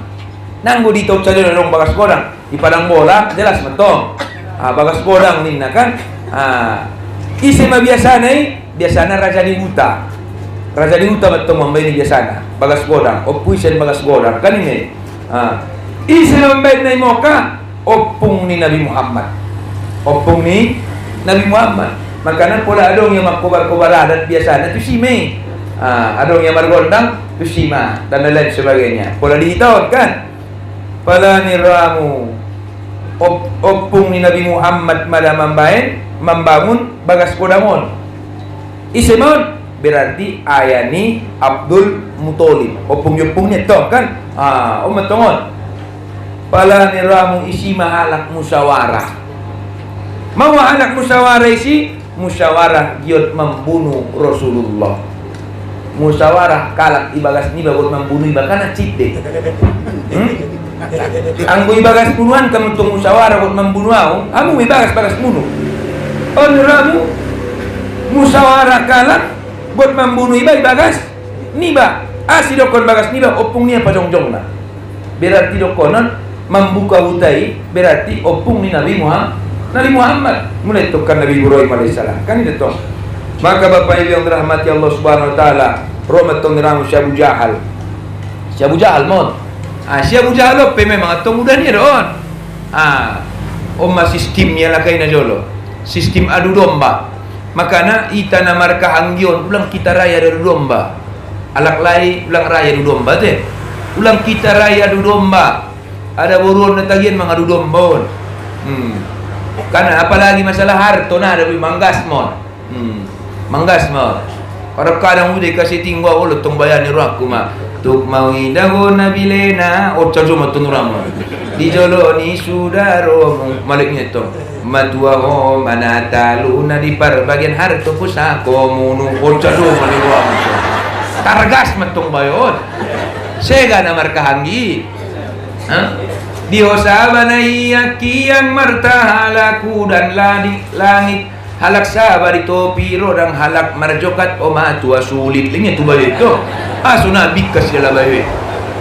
Nanggo dito sa dong bagas godang di padang bola jelas metong. Bagas godang ninna kan. Isi mah biasana raja di huta. Raja di huta metong mambaini biasana bagas godang. Puisen bagas godang kan ini. Isi mambain na moka opung ni Nabi Muhammad. Opung ni Nabi Muhammad. Makanan pula adong yang makobar-kobar adat biasana tu sime. Adong yang margondang tu sima dan lain sebagainya. Pula dihitaut kan. Pada niramu opung ni Nabi Muhammad mala membangun bagas kodamon. Isemon berarti ayani Abdul Muthalib. Opung neto kan. Metongon. Pala niramu isi mahalak musyawarah. Mau anak musyawarah isi musyawarah giot membunuh Rasulullah. Musyawarah kalak ibagas ni bagot membunuh ibakana cite. Anggo ibagas bunuhan kamu tung musyawarah buat membunuh amu ibagas bunuh. Onramu musyawarah kalak buat membunuh ibagas niba asidokon bagas niba opung nia pajong-jongna. Berarti dokonon membuka hutai berarti opung ni Nabi Muhammad mulai tukar Nabi Ibrahim alaihissalam kan itu toh. Maka Bapak Ibu yang dirahmati Allah Subhanahu wa taala, rahmat tongiramu Syabu Jahal mon. Syabu Jahal pe memang atong mudah ni don. Sistemnya lah kaina jolo. Sistem adu domba. Makana ita na marka anggion ulang kita raya adu domba. Alak lai ulang raya adu domba teh. Ulang kita raya adu domba. Ada buruan na tagian mangadu domba. Karena apalagi masalah harto na ada manggas mon. Manggas mo. Para kadang udah kasih tinggal ulo tong bayani aku mah. Tuk mau indago nabilena ocajo matunuramo. Di jolo ni sudaro maliknya to. Matua ho manatalu na di bagian harto pusako munu ocajo maliwam. Targas matong bayon. Sega na markahanggi. Di hosaba na iyaki yang martahalaku dan langit halak sabar itu piro dan halak marjokat tua sulit linya tu bayu itu suna bikas dalam bayu.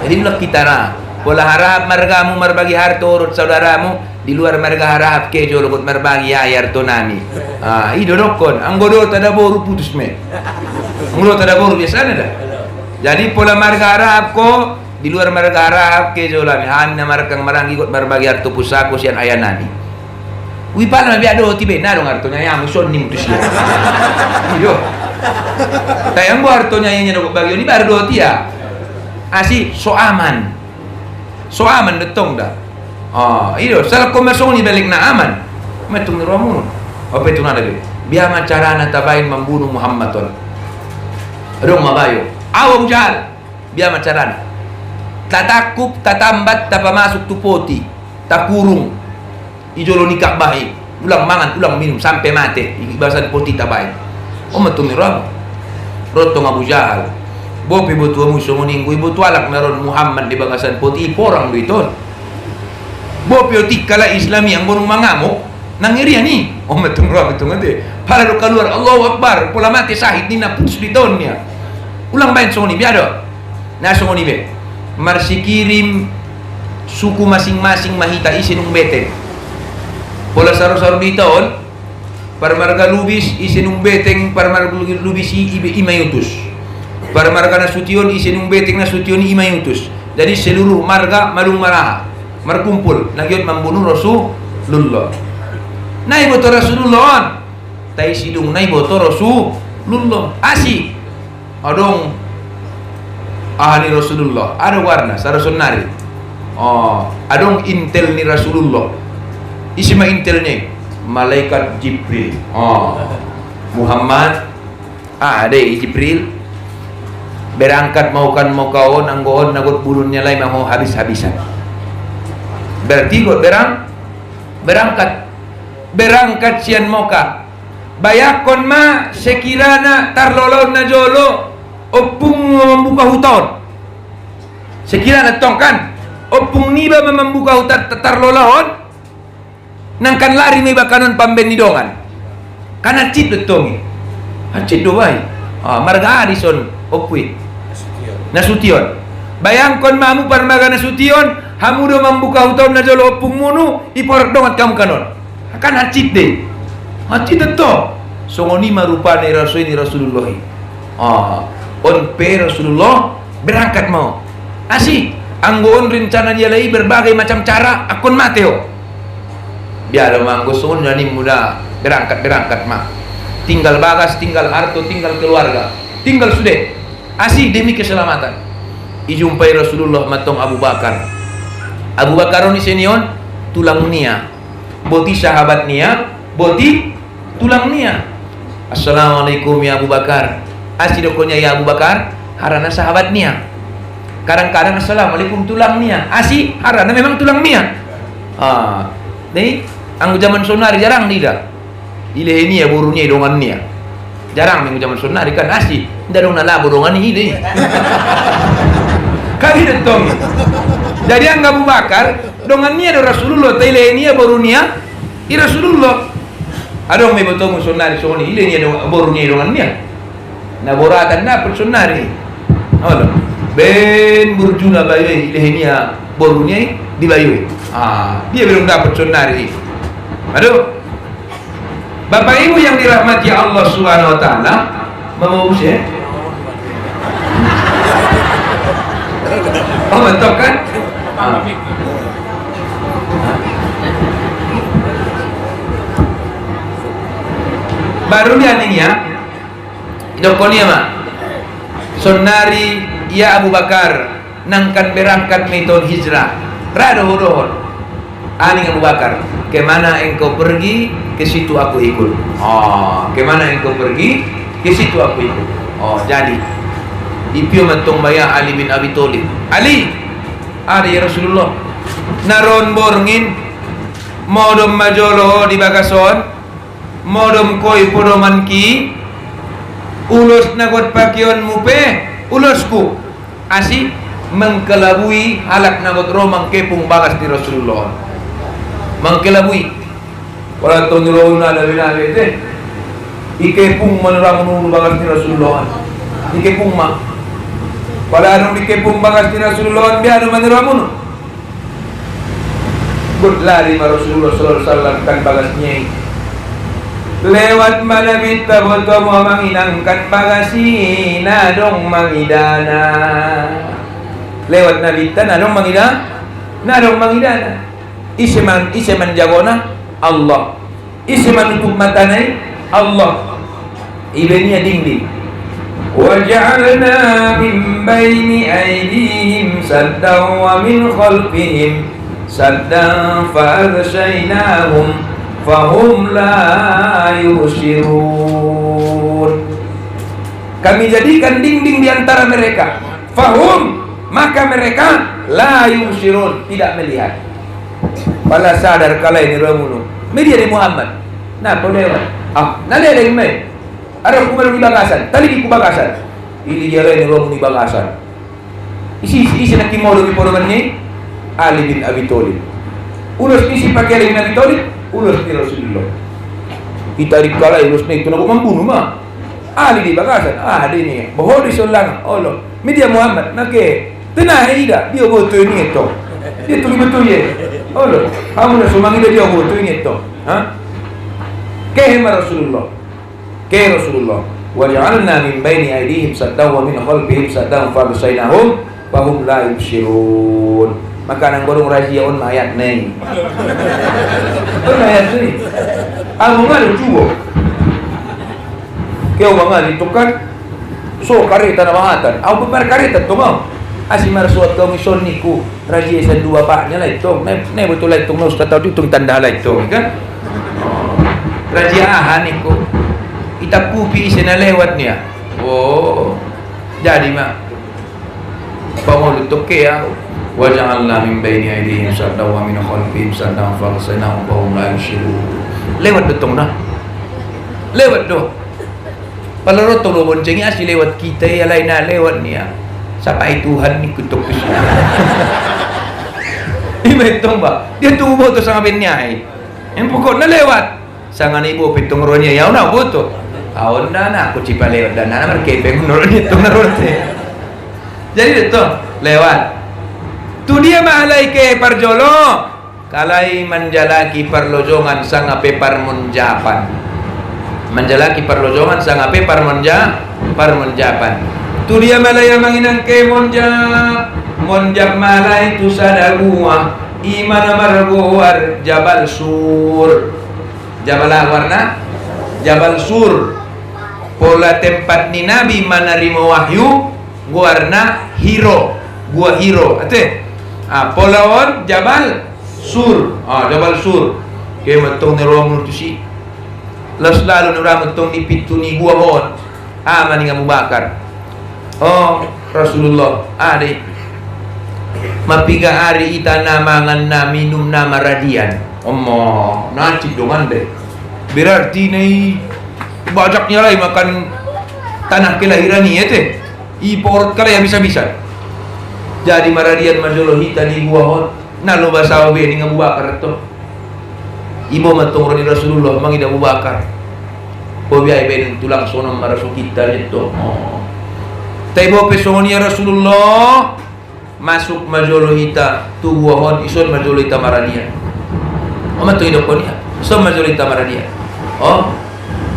Jadi mulak kita na pola harap margamu marbagi harto urut saudaramu di luar marga harap kejo lokot marbagi ayar to nami. Idorokon anggodo tada boru putus me. Anggodo tada boru biasa dah. Jadi pola marga harap ko di luar marga harap kejo lami hamna markang marangi kot marbagi harto pusako sian ayah nami. Wipala na biado tibe na dong artonya ya muson ni mutus ya. Iyo. Tayang bo artonya yang nyano bagyo ni bar do tia. So aman. So aman detong dah. Iyo sal komersong ni balik na aman. Metung ni romun. Apa itu na lagi? Biar cara na tabain membunuh Muhammad ton. Dong mabayo. Awang jahal. Biar cara. Tatakub, tatambat, tapamasuk tu poti. Takurung. Ijolo nikah baik, ulang mangan, ulang minum sampai mati. Bahasa poti tabai. Metong niramo. Rotong Abu Jahal. Bopi butu musuh meninggu ibu tualak naron Muhammad di bagasan poti porang duiton. Bopi otik kala Islami yang borong mangamuk nangirian ni. Metong niramo metong nanti. Para do keluar Allahu Akbar, pola mati sahid ni na putus ditonnya. Ulang bain songoni biado. Nah songoni be. Marsi kirim suku masing-masing mahita isin beteng. Pola saro-saro di tahun Parmarga lubis isinung beteng Parmarga lubis imayutus Parmarga nasution isinung beteng nasution imayutus. Jadi seluruh marga malung maraha markumpul nagyot membunuh Rasulullah. Nai boto Rasulullah tai sidung nai boto Rasulullah asi adong ahli Rasulullah ada warna sarasunari adong intel ni Rasulullah. Isma intelnya malaikat Jibril. Muhammad ada Jibril berangkat mau kawan anggoon nagot bulunnya lain mau habis-habisan. Berarti kok berangkat sian moka. Bayakon ma sekirana tarlolon na jolo opung membuka hutan. Sekirana tong kan opung niba membuka hutan tarlolon nangkan lari may bakanon pambenidongan karena cid betongi cid doai marga Adison opui nasution bayangkon mamu parmaga nasution Hamu do membuka utau na jolo opung munu iporak dongat kamu kanon. Akan hacit deh. Hacit itu. Songoni marupane Rasulullah. Pe Rasulullah berangkat mau. Asih. Anggon rencana dia lagi berbagai macam cara akun mateo. Biar manggo songon nani muda berangkat mak. Tinggal bagas, tinggal harto, tinggal keluarga, tinggal sudah. Asih demi keselamatan. Ijumpai Rasulullah matong Abu Bakar. Abu Bakar ni senior tulang nia. Boti sahabat nia, boti tulang nia. Assalamualaikum ya Abu Bakar. Asih dokonya ya Abu Bakar, harana sahabat nia. Kadang-kadang assalamualaikum tulang nia. Asih harana memang tulang nia. Nih, anggo zaman sonari jarang tidak. Ile ini ya burunya dongan nia. Jarang minggu zaman sonari kan asih. Ndak dong nalabo dongan ini. Kali detong. Jadi angga Abu Bakar dongan nia do Rasulullah, ile ini ya burunya i Rasulullah. Adong me botong sonari soni ile nia do burunya dongan nia. Na boratan na sonari. Halo. Ben burjuna bayu ile nia burunya di bayu. Dia belum dapat sonari. Aduh. Bapak Ibu yang dirahmati Allah Subhanahu wa taala, mau usia? Oh, betul kan? Baru dia nih ya. Dokonia mah. Sonari ya Abu Bakar nangkan berangkat metode hijrah. Radoh. Aning Abu Bakar, kemana engkau pergi, ke situ aku ikut. Kemana engkau pergi, ke situ aku ikut. Jadi ipio matong baya Ali bin Abi Thalib. Ali, ada ya Rasulullah. Naron borngin, modom majolo di bagason, modom koi podoman ki, ulos nagot pakion mupe, ulosku. Asih mengkelabui halak nagot romang kepung bagas di Rasulullah. Mangkelabui wala tonro na labi te ikepung manuramun bagas ni Rasulullah ikepung ma wala anong ikepung bagas ni Rasulullah biar manuramun good lari ma Rasulullah sallallahu alaihi wasallam kan bagasnya lewat malabit taboto mo manginangkan bagasi na dong mangidana lewat nabita na dong mangidana Isiman jagona Allah. Isiman untuk matanai Allah. Ibenya dingding. Wa ja'alna min baini aydihim saddan wa min khalfihim saddan fa aghshaynahum fahum la yubsirun. Kami jadikan dinding di antara mereka. Fahum, maka mereka la yubsirun, tidak melihat. Pala sadar kala ini ramunu. Media di Muhammad. Nah, kau lewat. Nale ada yang ada kumar di bagasan. Tali di bagasan. Ini dia lain ramu di bagasan. Isi nak kimau di podomannya Ali bin Abi Thalib. Ulus isi pakai Ali bin Abi Thalib. Ulus di Rasulullah. Kita di kala ulus ni itu nak membunuh mah. Ali di bagasan. Ada ini. Bahwa di solang. Allah. Media Muhammad. Nake. Tenang ida. Dia buat ini itu. Dia tulis betul ya. Oh loh, kamu nak sumangi dia butuh ini tu, Kehema Rasulullah, Wa ja'alna min baini aydihim saddan wa min khalfihim saddan fa absaynahum fahum la yubsirun. Maka nang borong rajiaon ayat neng. Ayat ni. Amo ngal tuwo. Kau mangal itu kan so kareta na mahatan. Au berkareta tu mau. Asimar suat komison niku raji esan dua paknya lah itu ne betul lah itu nus tahu itu tanda lah itu kan raji ahan niku kita pupi isena lewatnya jadi mak bangun untuk ke ya wa ja'alna min baini aydihim saddan wa min khalfihim saddan fa arsalnahum fahum la yubsirun lewat betong dah lewat doh palaro to bonceng asli lewat kita ya lain lewat ni ya sampai Tuhan ni kutuk ke sini. Imetong ba? Dia tubo to sa ngabinyay. Yang pokoknya lewat. Sangan ibu pitong ronya ya na buto. Aon na aku cipa lewat dan na markepe menurut itu narote. Jadi itu lewat. Tu dia mahalai ke parjolo. Kalai menjalaki perlojongan sangape parmunjapan. Menjalaki perlojongan sangape parmunjapan. Tu dia malaya manginang ke monjab malai tu sadagua. Imana margoar Jabal Sur. Jabal warna Jabal Sur. Pola tempat ni Nabi menerima wahyu warna Hiro. Gua Hiro. Ate. Pola on Jabal Sur. Jabal Sur. Kaya matong ni Romo tu si. Lalu ni ramatong ni pitu ni gua on. Aman ni Abu Bakar. Rasulullah. Adik. Mapiga hari ita namangan na minum na maradian. Nacik dongan deh. Berarti nih bajaknya lah makan tanah kelahiran ni teh. Import kala yang bisa-bisa. Jadi maradian majolo hita di buahon. Nalo basaw be ni Abu Bakar to. Ibo matong ni Rasulullah mangida Abu Bakar. Pobiay ben tulang sonom maraso kita nito. Taibo pesoni Rasulullah masuk majolo hita tu buahon ison majolo hita maradian. Mato hidup ko niya. So majolo hita maradian.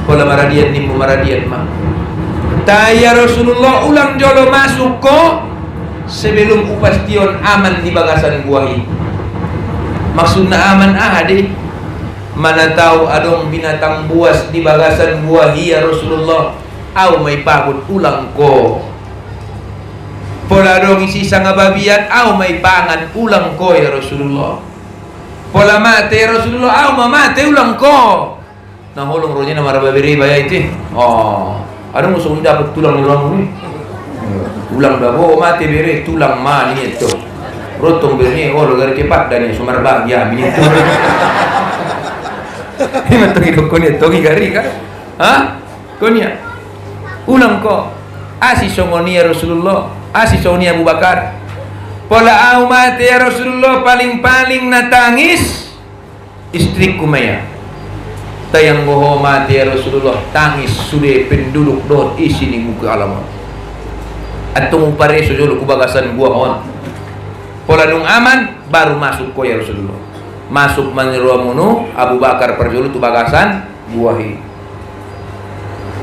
Pola maradian ni mo maradian ma. Taya Rasulullah ulang jolo masuk ko sebelum upastion aman di bagasan buahi. Maksudna aman ahadi. Mana tahu adong binatang buas di bagasan buahi ya Rasulullah. Au may pagod ulang ko. Pola adong isi sanga babian au may pangan ulang ko ya Rasulullah. Pola mate ya Rasulullah au mamate ulang ko. Nahulong ronya na marababiri baya iti. Ano gusto kong dapat tulang ni Ramo ni? Tulang dabo, mati bere, tulang ma ni ito. Rotong bere ni, lugar cepat dan yang sumarbagya, ini ito. Ini matang hidup ko niya, togi gari ka? Konya. Ulang ko, asi songoni ya Rasulullah, asi songoni Abu Bakar. Pola au mati ya Rasulullah, paling-paling natangis istriku Maya. Tayang boho mati ya Rasulullah, tangis sudah penduduk doh isi ni muka alamat. Atong pare sujolo kubagasan gua on. Pola nung aman baru masuk ko ya Rasulullah. Masuk manirwamuno Abu Bakar perjolo tu bagasan buahi.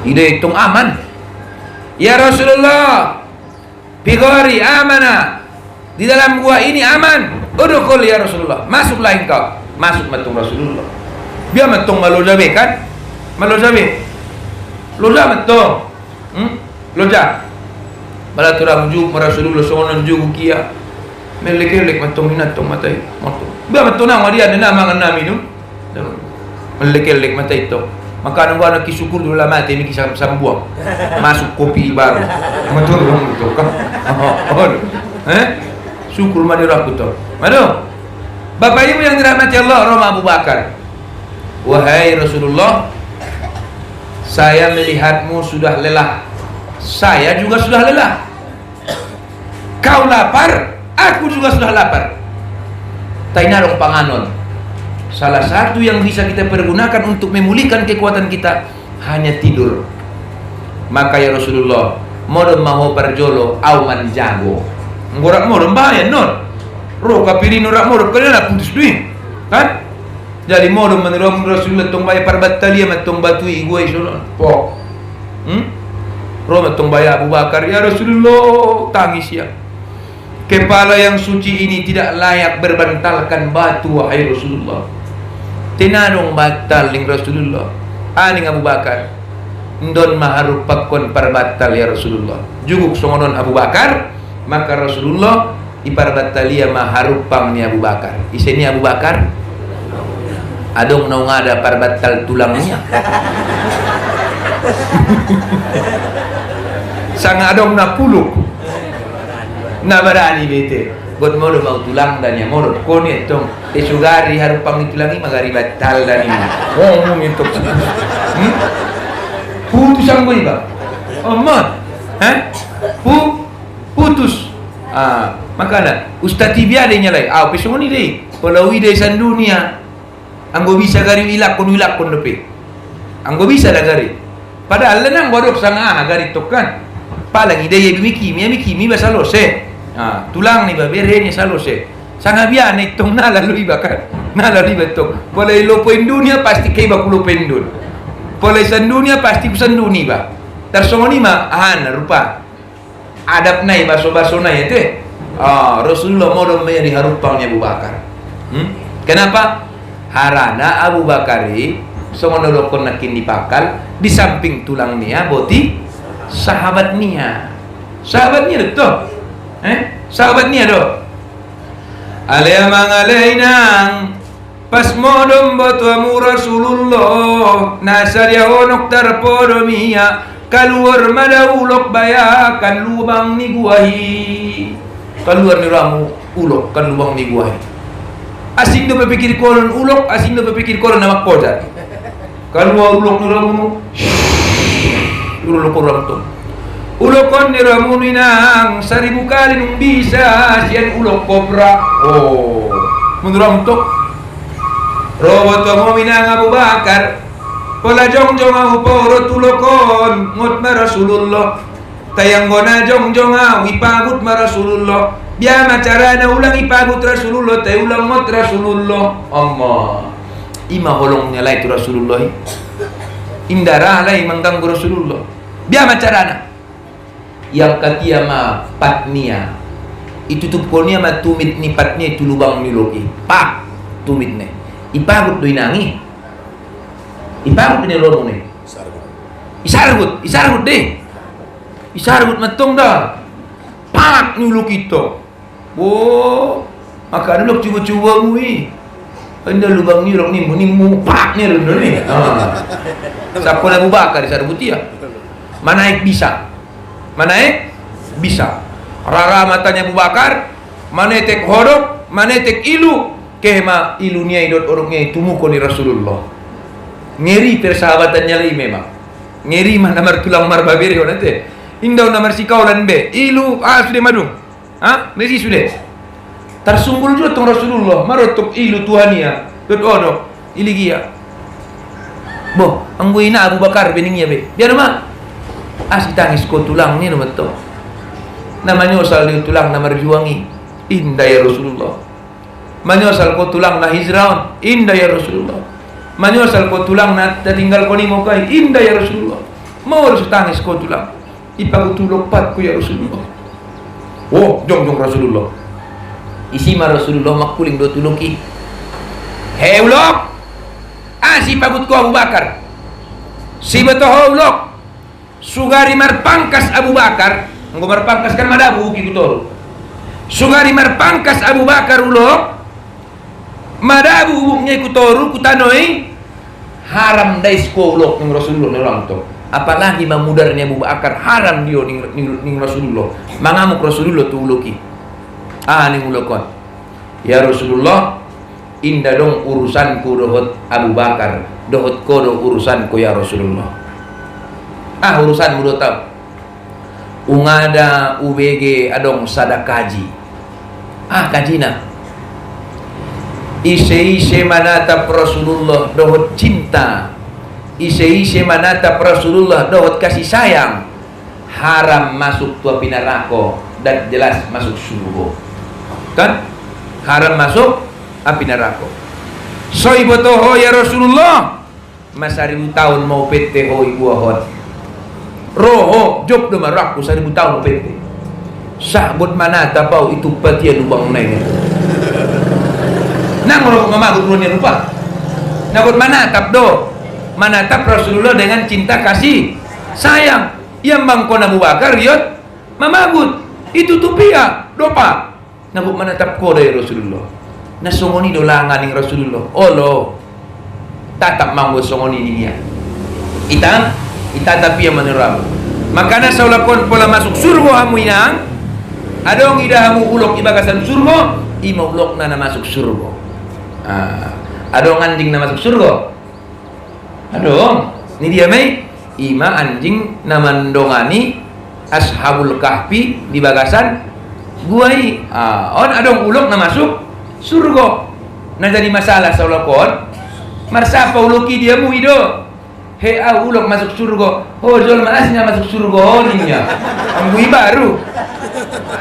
Ide itong aman. Ya Rasulullah, pigori amana. Di dalam gua ini aman. Udukul ya Rasulullah. Masuklah engkau. Masuk matung Rasulullah. Biar matong malojabe kan? Malojabe. Loja matong. Loja. Bala turang juk Rasulullah sonon juk kia. Melek-lek matong hinatong matai. Matong. Biar matong nang dia na mangan nami no. Melek-lek matai itu. Maka nunggu anak kisukur dulu lama mati kisah sambuang. Masuk kopi baru. Matong dong itu kan. Syukur madirah betul. Mado. Bapak Ibu yang dirahmati Allah, Roma Abu Bakar. Wahai Rasulullah, saya melihatmu sudah lelah. Saya juga sudah lelah. Kau lapar, aku juga sudah lapar. Tainarong panganon. Salah satu yang bisa kita pergunakan untuk memulihkan kekuatan kita hanya tidur. Maka ya Rasulullah, modom maho parjolo auman jago. Ngorak modom bahaya non. Ro kapiri norak modom kalian putus duit. Kan? Jadi modom menurut Rasulullah tong bayar parbattalia matong batui gue isolon. Po. Ro matong bayar Abu Bakar ya Rasulullah tangis ya. Kepala yang suci ini tidak layak berbantalkan batu wahai Rasulullah. Tinanong batal ning Rasulullah. Aning Abu Bakar. Ndon maharuk pakon parbatal ya Rasulullah. Juguk songonon Abu Bakar, maka Rasulullah iparbattalia maharupang ni Abu Bakar. Iseni Abu Bakar adong nau ngada parbatal tulangnya. Sang adong na puluk. Na barani bete. Buat modo mau tulang dan yang modo koni etong esugari harupang itulangi magari batal dan ini. Ngomong itu. Putus ang boy ba? Omot. Putus. Makana Ustaz Tibia de nyalai. Pesoni deh. Polawi de san dunia. Anggo bisa gari wilak kon dope. Anggo bisa dah gari. Padahal nang godok sanga gari tokan. Palang ide ye bimiki mi basalo se. tulang ni ba berenya salose sanga biane itong nalalui bakar nalalui betul polai lopoin dunia pasti kei ba kulo pendun polai san dunia pasti pesan duni ba tersongoni ma rupa adab nai baso-baso nai itu Rasulullah modal di harupangnya Abu Bakar. Kenapa? Harana Abu Bakari songonolokon nakin dipakal di samping tulang nia boti sahabatnya itu sahabatnya do alayamang alainang pas modom botuamu Rasulullah nasarya honok tarpodomia keluar madaulok bayakan lubang ni guahi keluar ni ramu ulok kan lubang ni guahi asing do berpikir koron ulok asing do berpikir koron nama kodar keluar ulok ni ramu ulok orang tu ulokon ni ramu ni nang 1000 kali nung bisa sian ulok kobra menurut tu robot tu minang Abu Bakar pola jongjong au poro tulokon ngot ma Rasulullah tayang gona jongjong au ipagut ma Rasulullah biama carana ulang ipagut Rasulullah tay ulang ngot Rasulullah Allah ima holongnya lai tu Rasulullah indara lai mengganggu Rasulullah biama carana yang katia ma patnia itu tu polnya ma tumit ni patnia itu lubang ni loki pak tumit ne ipagut doi nangi ipagut ni lono ni isargut deh isargut matong dah pak nyulu kita maka dulu cuba-cuba mui anda lubang ni rong ni muni pak ni lono ni siapa Abu Bakar isargut dia manaik bisa rara matanya Abu Bakar manetek hodok manetek ilu kema ilunya idot orangnya itu muko ni Rasulullah ngeri persahabatannya lagi memang ngeri mah namar tulang mar babiri nanti indau namar sikaulan be ilu sudah madung mesti sudah tersunggul juga tong Rasulullah marotok ilu tuhania dot odok iligia boh angguina Abu Bakar beningnya be biar mah asih tangis ko tulang ni nomor to namanya usal tulang namar juangi indah ya Rasulullah manyosal ko tulang na hijraun indah ya Rasulullah manyosal ko tulang na tinggal ko ni mo kay indah ya Rasulullah mau harus tangis ko tulang ipagutulok pat ko ya Rasulullah jong Rasulullah isi ma Rasulullah makuling do tuloki ulok si pagut ko Abu Bakar si betoh ulok sugari marpangkas Abu Bakar nggo marpangkas kan madabu ki kutoro sugari marpangkas Abu Bakar ulok madabu ubuknya kutoru kutanoi haram dais ko ulok ning Rasulullah ni orang tu apalagi mamudarnya Abu Bakar haram dia ning Rasulullah mangamuk Rasulullah tu uloki ning ulokon ya Rasulullah indah dong urusanku dohot Abu Bakar dohot ko do urusanku ya Rasulullah urusan mudo tau ungada UBG adong sadakaji kajina ise manatap Rasulullah dohot cinta ise manatap Rasulullah dohot kasih sayang haram masuk tua pinarako dan jelas masuk surga kan haram masuk api neraka soi botoho ya Rasulullah masa 1000 tahun mau PT hoi buahot roho job do maraku 1000 tahun PT sahabat manatap pau itu patia lubang nai nang orang mamagut dunia lupa nakut manatap Rasulullah dengan cinta kasih sayang yang bangkon Abu Bakar yot mamagut itu tupia dopa nakut manatap ko dari Rasulullah nasongoni dolangan ning Rasulullah tatap manggo songoni dia ita tapi yang menerang makana saulakon pola masuk surga hamu inang adong ida hamu ulok ibagasan surga ima ulok na masuk surga adong anjing na masuk surga adong ni dia mai ima anjing na mandongani ashabul kahfi di bagasan guai adong ulok na masuk surga na jadi masalah saulakon marsapa uloki dia mu ido ulok masuk surga jol maasnya masuk surga ninya ambui baru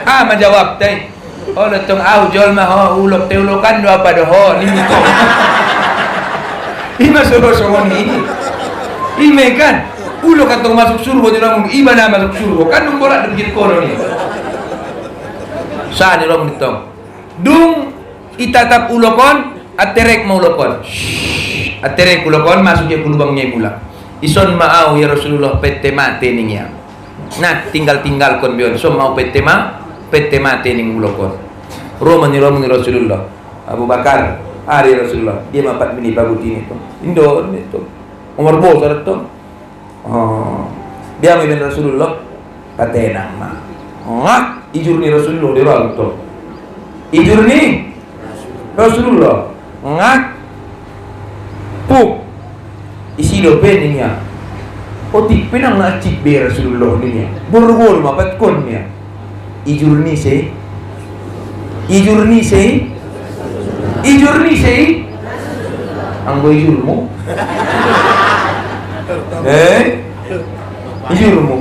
Menjawab teh. Oh letong jol mah ulok teh ulokan do apa doh ni muto. Ima solo ni. Ime kan ulok atong masuk surga di lamun iba na masuk surga kan nung bola dikit kono ni. Sa di lamun ditong. Dung itatap ulokon aterek mau ulokon. Aterek ulokon masuk je kulubangnya pula. Ison maau ya Rasulullah pete mate ning ya. Nah tinggal kon bion so mau pete mate ning ulokon. Roman ni Rasulullah. Abu Bakar hari Rasulullah dia mapat mini pagutin itu. Indo itu. Umar bos ada tu. Dia mungkin Rasulullah katenang mah. Ijur ni Rasulullah dia orang tu. Ijur ni Rasulullah. Puk isi dope ni ya. Otik penang nak cik be Rasulullah ni ya. Borgol mapat kon ni ya. Ijur ni sei. Anggo ijurmu. Ijurmu.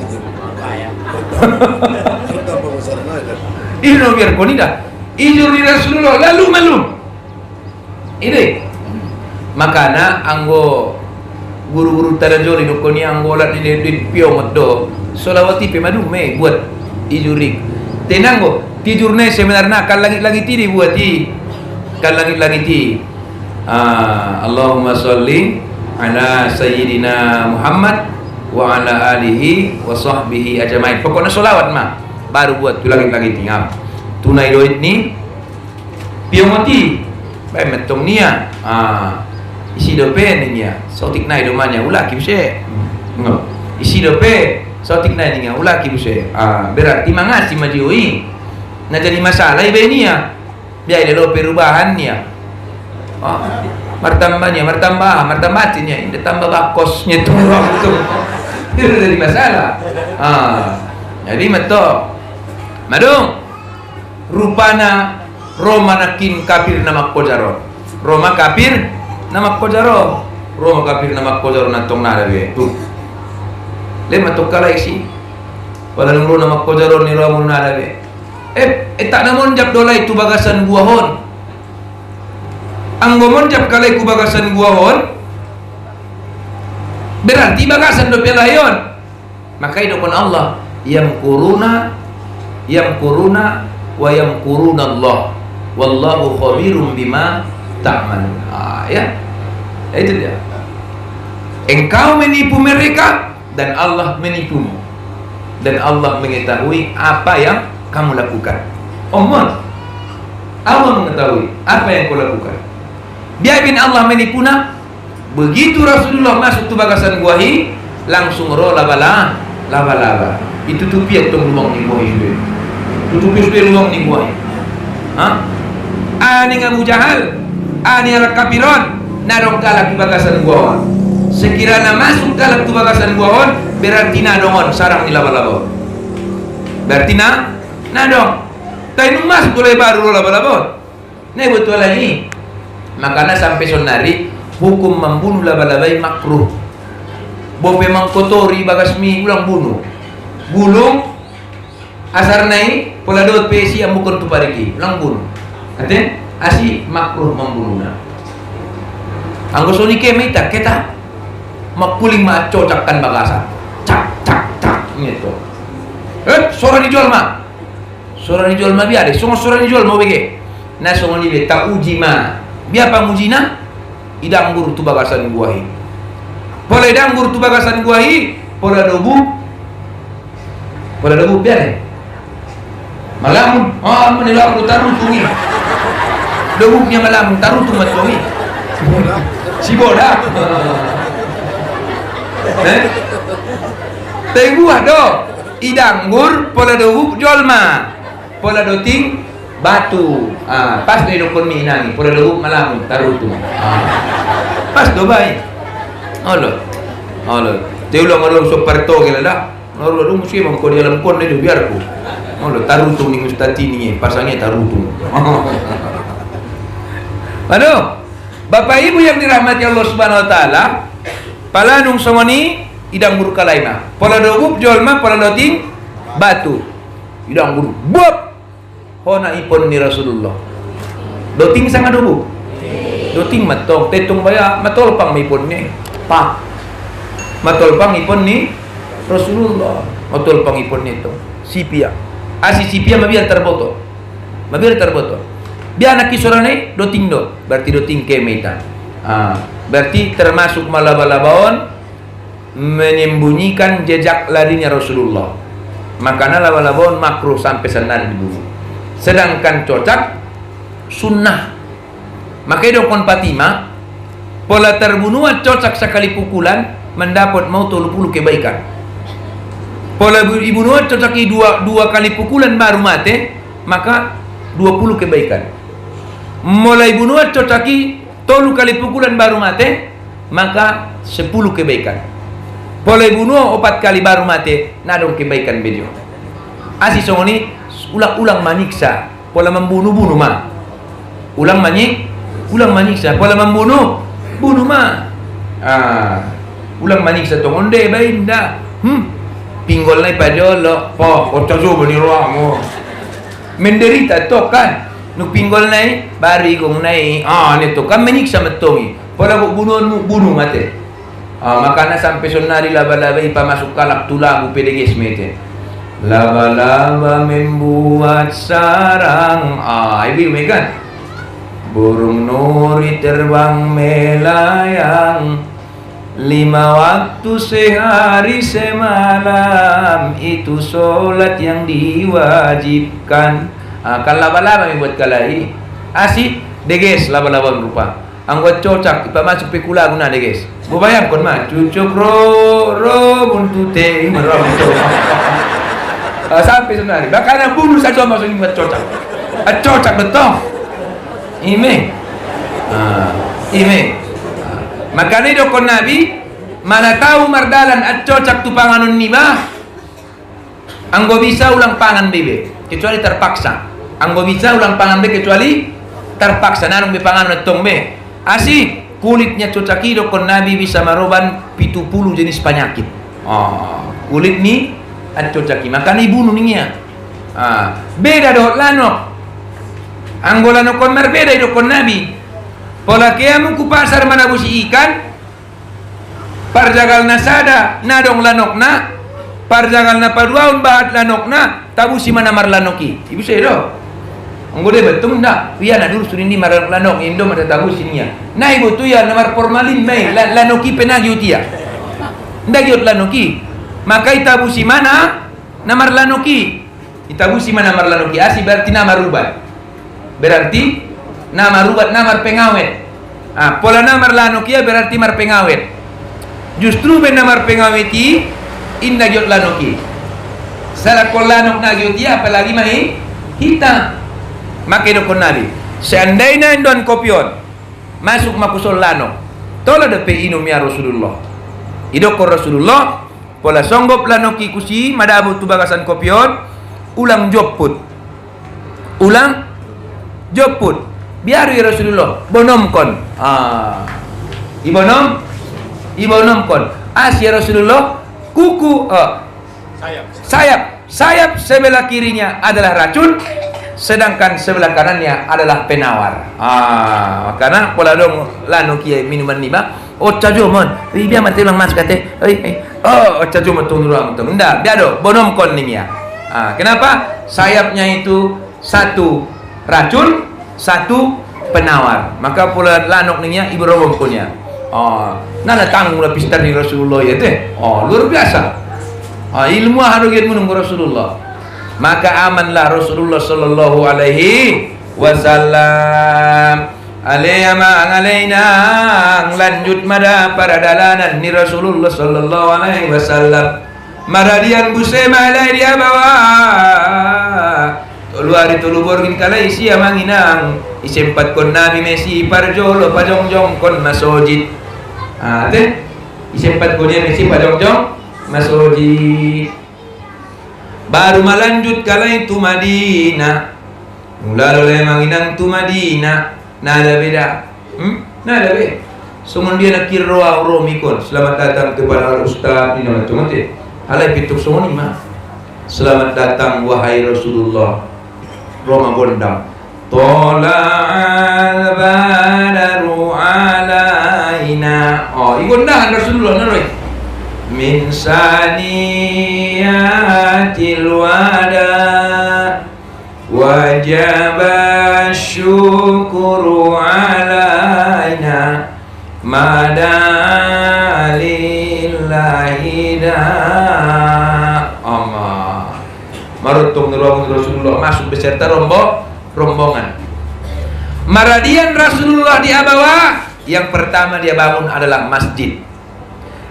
Ini biar kau ni dah. Ijur ni Rasulullah lalu malu. Ini. Makana anggo guru-guru tarajoli dokoni anggo lat di piong do. Solawati pe madu me buat ijurik. Tenanggo tijurne sebenarnya kan langit-langit ini buati. Kan langit-langit ini. Allahumma sholli ala sayyidina Muhammad wa ala alihi wa sahbihi ajmain. Pokoknya solawat mah baru buat tu langit-langit tinggal. Tunai doit ni piomoti bae metong nia. Isi dope ni nia. Sotik nai domanya ulah kibse. Isi dope sotik nai ni ulah kibse. Berarti mangasi majioi. Nah jadi masalah ibe nia. Biar ada perubahan nia. Martambatnya ini tambah bakosnya tu itu jadi masalah. Jadi madung rupana Roma nakin kafir nama kojaro. Roma kafir nama kojaro natong nada be tu. Le matok kala isi. Walau nama kojaro ni Roma nada be. Tak namun jap dola itu bagasan buahon. Anggo monjap kalai ku bagasan buahon berarti bagasan do pelayon. Maka idokon Allah yang kuruna wa yang kuruna Allah wallahu khabirum bima ta'mal. Ya itu dia. Engkau menipu mereka dan Allah menipumu, dan Allah mengetahui apa yang kamu lakukan. Allah mengetahui apa yang kau lakukan. Biarpun Allah menipuna, begitu Rasulullah masuk tu bagasan guahi, langsung roh laba. Itu tupi yang tong lumang ni guahi itu. Tutupi sudah lumang ni guahi. Ani Abu Jahal, ani anak kafiron, narong kalak tu bagasan guahon. Sekiranya masuk kalak tu bagasan guahon, berarti nadongon sarang ni laba. Berarti nadong. Tapi masuk tu lebar roh laba. Nih betul lagi. Makanya sampai sonari hukum membunuh laba-labai makruh. Bope mangkotori bagasmi ulang bunuh. Bulung asar nai pola dot pesi yang bukan tu pariki ulang bunuh. Aten asi makruh membunuhnya. Anggo soni kemita kita makuling ma cocakkan bagasan. Cak gitu. Suara dijual mah. Suara dijual mah biar deh. Suara dijual mau bege. Nah songo ni tak uji mah. Biar pamujina idang guru tu bagasan guahi. Pola idang guru tu bagasan guahi, pola dobu biar deh. Malam, menilang ku tarutungi. Dobuknya malam tarutung matungi. Si bodak. Tengguah do. Idang gur pola dobu jolma. Pola doting batu. Pas dari dokon minangi pola dobu malam tarutung. Pas do baik. Allah. Dia ulang orang soparto gila dah. Orang dong mesti mangko di dalam kon itu biar ku. Allah tarutung ni ustaz ini pasangnya tarutung. Aduh. Bapak Ibu yang dirahmati Allah Subhanahu wa taala, palanung semua ni idang burka lainah. Pola dobu jolma pola doting batu. idang guru bop hona ipon ni Rasulullah doting sangat dubu doting matong tetung baya matol pang ipon ni pak matol pang ipon ni Rasulullah matol pang ipon ni to sipia sipia mabiar terboto dia anak kisorane doting do berarti doting kemeta berarti termasuk malaba-labaon menyembunyikan jejak larinya Rasulullah. Makanya laba-labaon makruh sampai senar dibunuh. Sedangkan cocak sunnah. Makanya dokon Fatimah pola terbunuh cocak sekali pukulan mendapat mau 30 kebaikan. Pola dibunuh cocak dua kali pukulan baru mati maka 20 kebaikan. Mulai bunuh cocaki 3 kali pukulan baru mati maka 10 kebaikan. Boleh bunuh 4 kali baru mati nadong kebaikan beliau. Asi songoni ulang maniksa pola membunuh mah. Ulang maniksa pola membunuh mah. Ulang maniksa tongonde bainda. Pinggol nai pajolo po otazo bani ruamo. Menderita to kan. Nu pinggol nai bari gong nai ni to kan maniksa metongi. Pola bunuh mati. Makanya sampai sonari laba-laba ipa masuk kalak tulang PDG semete. Laba-laba membuat sarang. Ibu megan. Burung nuri terbang melayang. 5 waktu sehari semalam itu sholat yang diwajibkan. Kan laba-laba membuat kalai. Asik deges laba-laba berupa. Anggot cocak ipa masuk pekula guna deges. Bubayang kon mah cucuk ro buntute meronto. Sampai sebenarnya bahkan bunuh saja masuk buat cocak. Cocak betul. Ime. Makanya dokon Nabi mana tahu mardalan cocak tu panganon ni mah. Anggo bisa ulang pangan bebe kecuali terpaksa. Anggo bisa ulang pangan be kecuali terpaksa nanung be panganon tong be. Asih kulitnya cocaki dokon Nabi bisa maroban 70 jenis penyakit. Kulit ni cocaki makanya ibunuh ninya. Beda do lanok. Anggola nokon berbeda dokon Nabi. Pola keamu ku pasar manabusi ikan. Parjagal nasada nadong lanokna. Parjagal na paduaun bahat lanokna tabusi mana marlanoki. Ibu saya do. Anggode betul ndak? Iya na dulu surini marang lanok Indo mata tabu sininya. Na ibu tu ya namar formalin mai lanoki penagi utia. Ndak giot lanoki. Maka itabu si mana namar lanoki. Itabu si mana namar lanoki asi berarti nama rubat. Berarti nama rubat namar pengawet. Pola namar lanoki berarti mar pengawet. Justru ben namar pengaweti indah giot lanoki. Salah kol lanok na giot dia apalagi mai hitam. Maka dokon Nabi seandainya indon kopion masuk makusol lano tola depe inum ya Rasulullah idokor Rasulullah pola songgop lano kikusi madabu tu bagasan kopion ulang joput biar ya Rasulullah bonom kon ibonom kon ya Rasulullah kuku sayap sebelah kirinya adalah racun sedangkan sebelah kanannya adalah penawar. Karena pola dong lanu kiai minuman lima. Cajo mon, biar mati ulang mas kate. Cajo betul ulang betul. Ndak, dia do bonom kon nih ya. Kenapa? Sayapnya itu satu racun, satu penawar. Maka pola lanok nih ya ibu rawon konnya. Nana tanggung lah pistar di Rasulullah ya teh. Luar biasa. Ilmu haruget menunggu Rasulullah. Maka amanlah Rasulullah sallallahu alaihi wasallam. Alaina lanjut mada para dalanan ni Rasulullah sallallahu alaihi wasallam. Maradian busema alai dia bawa. Luari tuluborgin kalai sia manginang. Isempat kon Nabi Messi parjolo pajongjong kon masojid. Teh isempat kon dia Messi pajongjong masojid. Baru melanjut kala itu Madinah. Lalu memang inang tu Madinah. Nada beda. Nada beda. Semua dia nak kira roh mikon. Selamat datang kepada Ustaz ini nama tu mati. Alai pituk semua ni mah. Selamat datang wahai Rasulullah. Roma gondang. Tola'al badaru alaina. Oh, igondahan Rasulullah naroy. Min saniyatil wada wajaba syukuru alaina madalillahi Allah. Marutung Rasulullah masuk beserta rombongan. Maradian Rasulullah di Abawah, yang pertama dia bangun adalah masjid.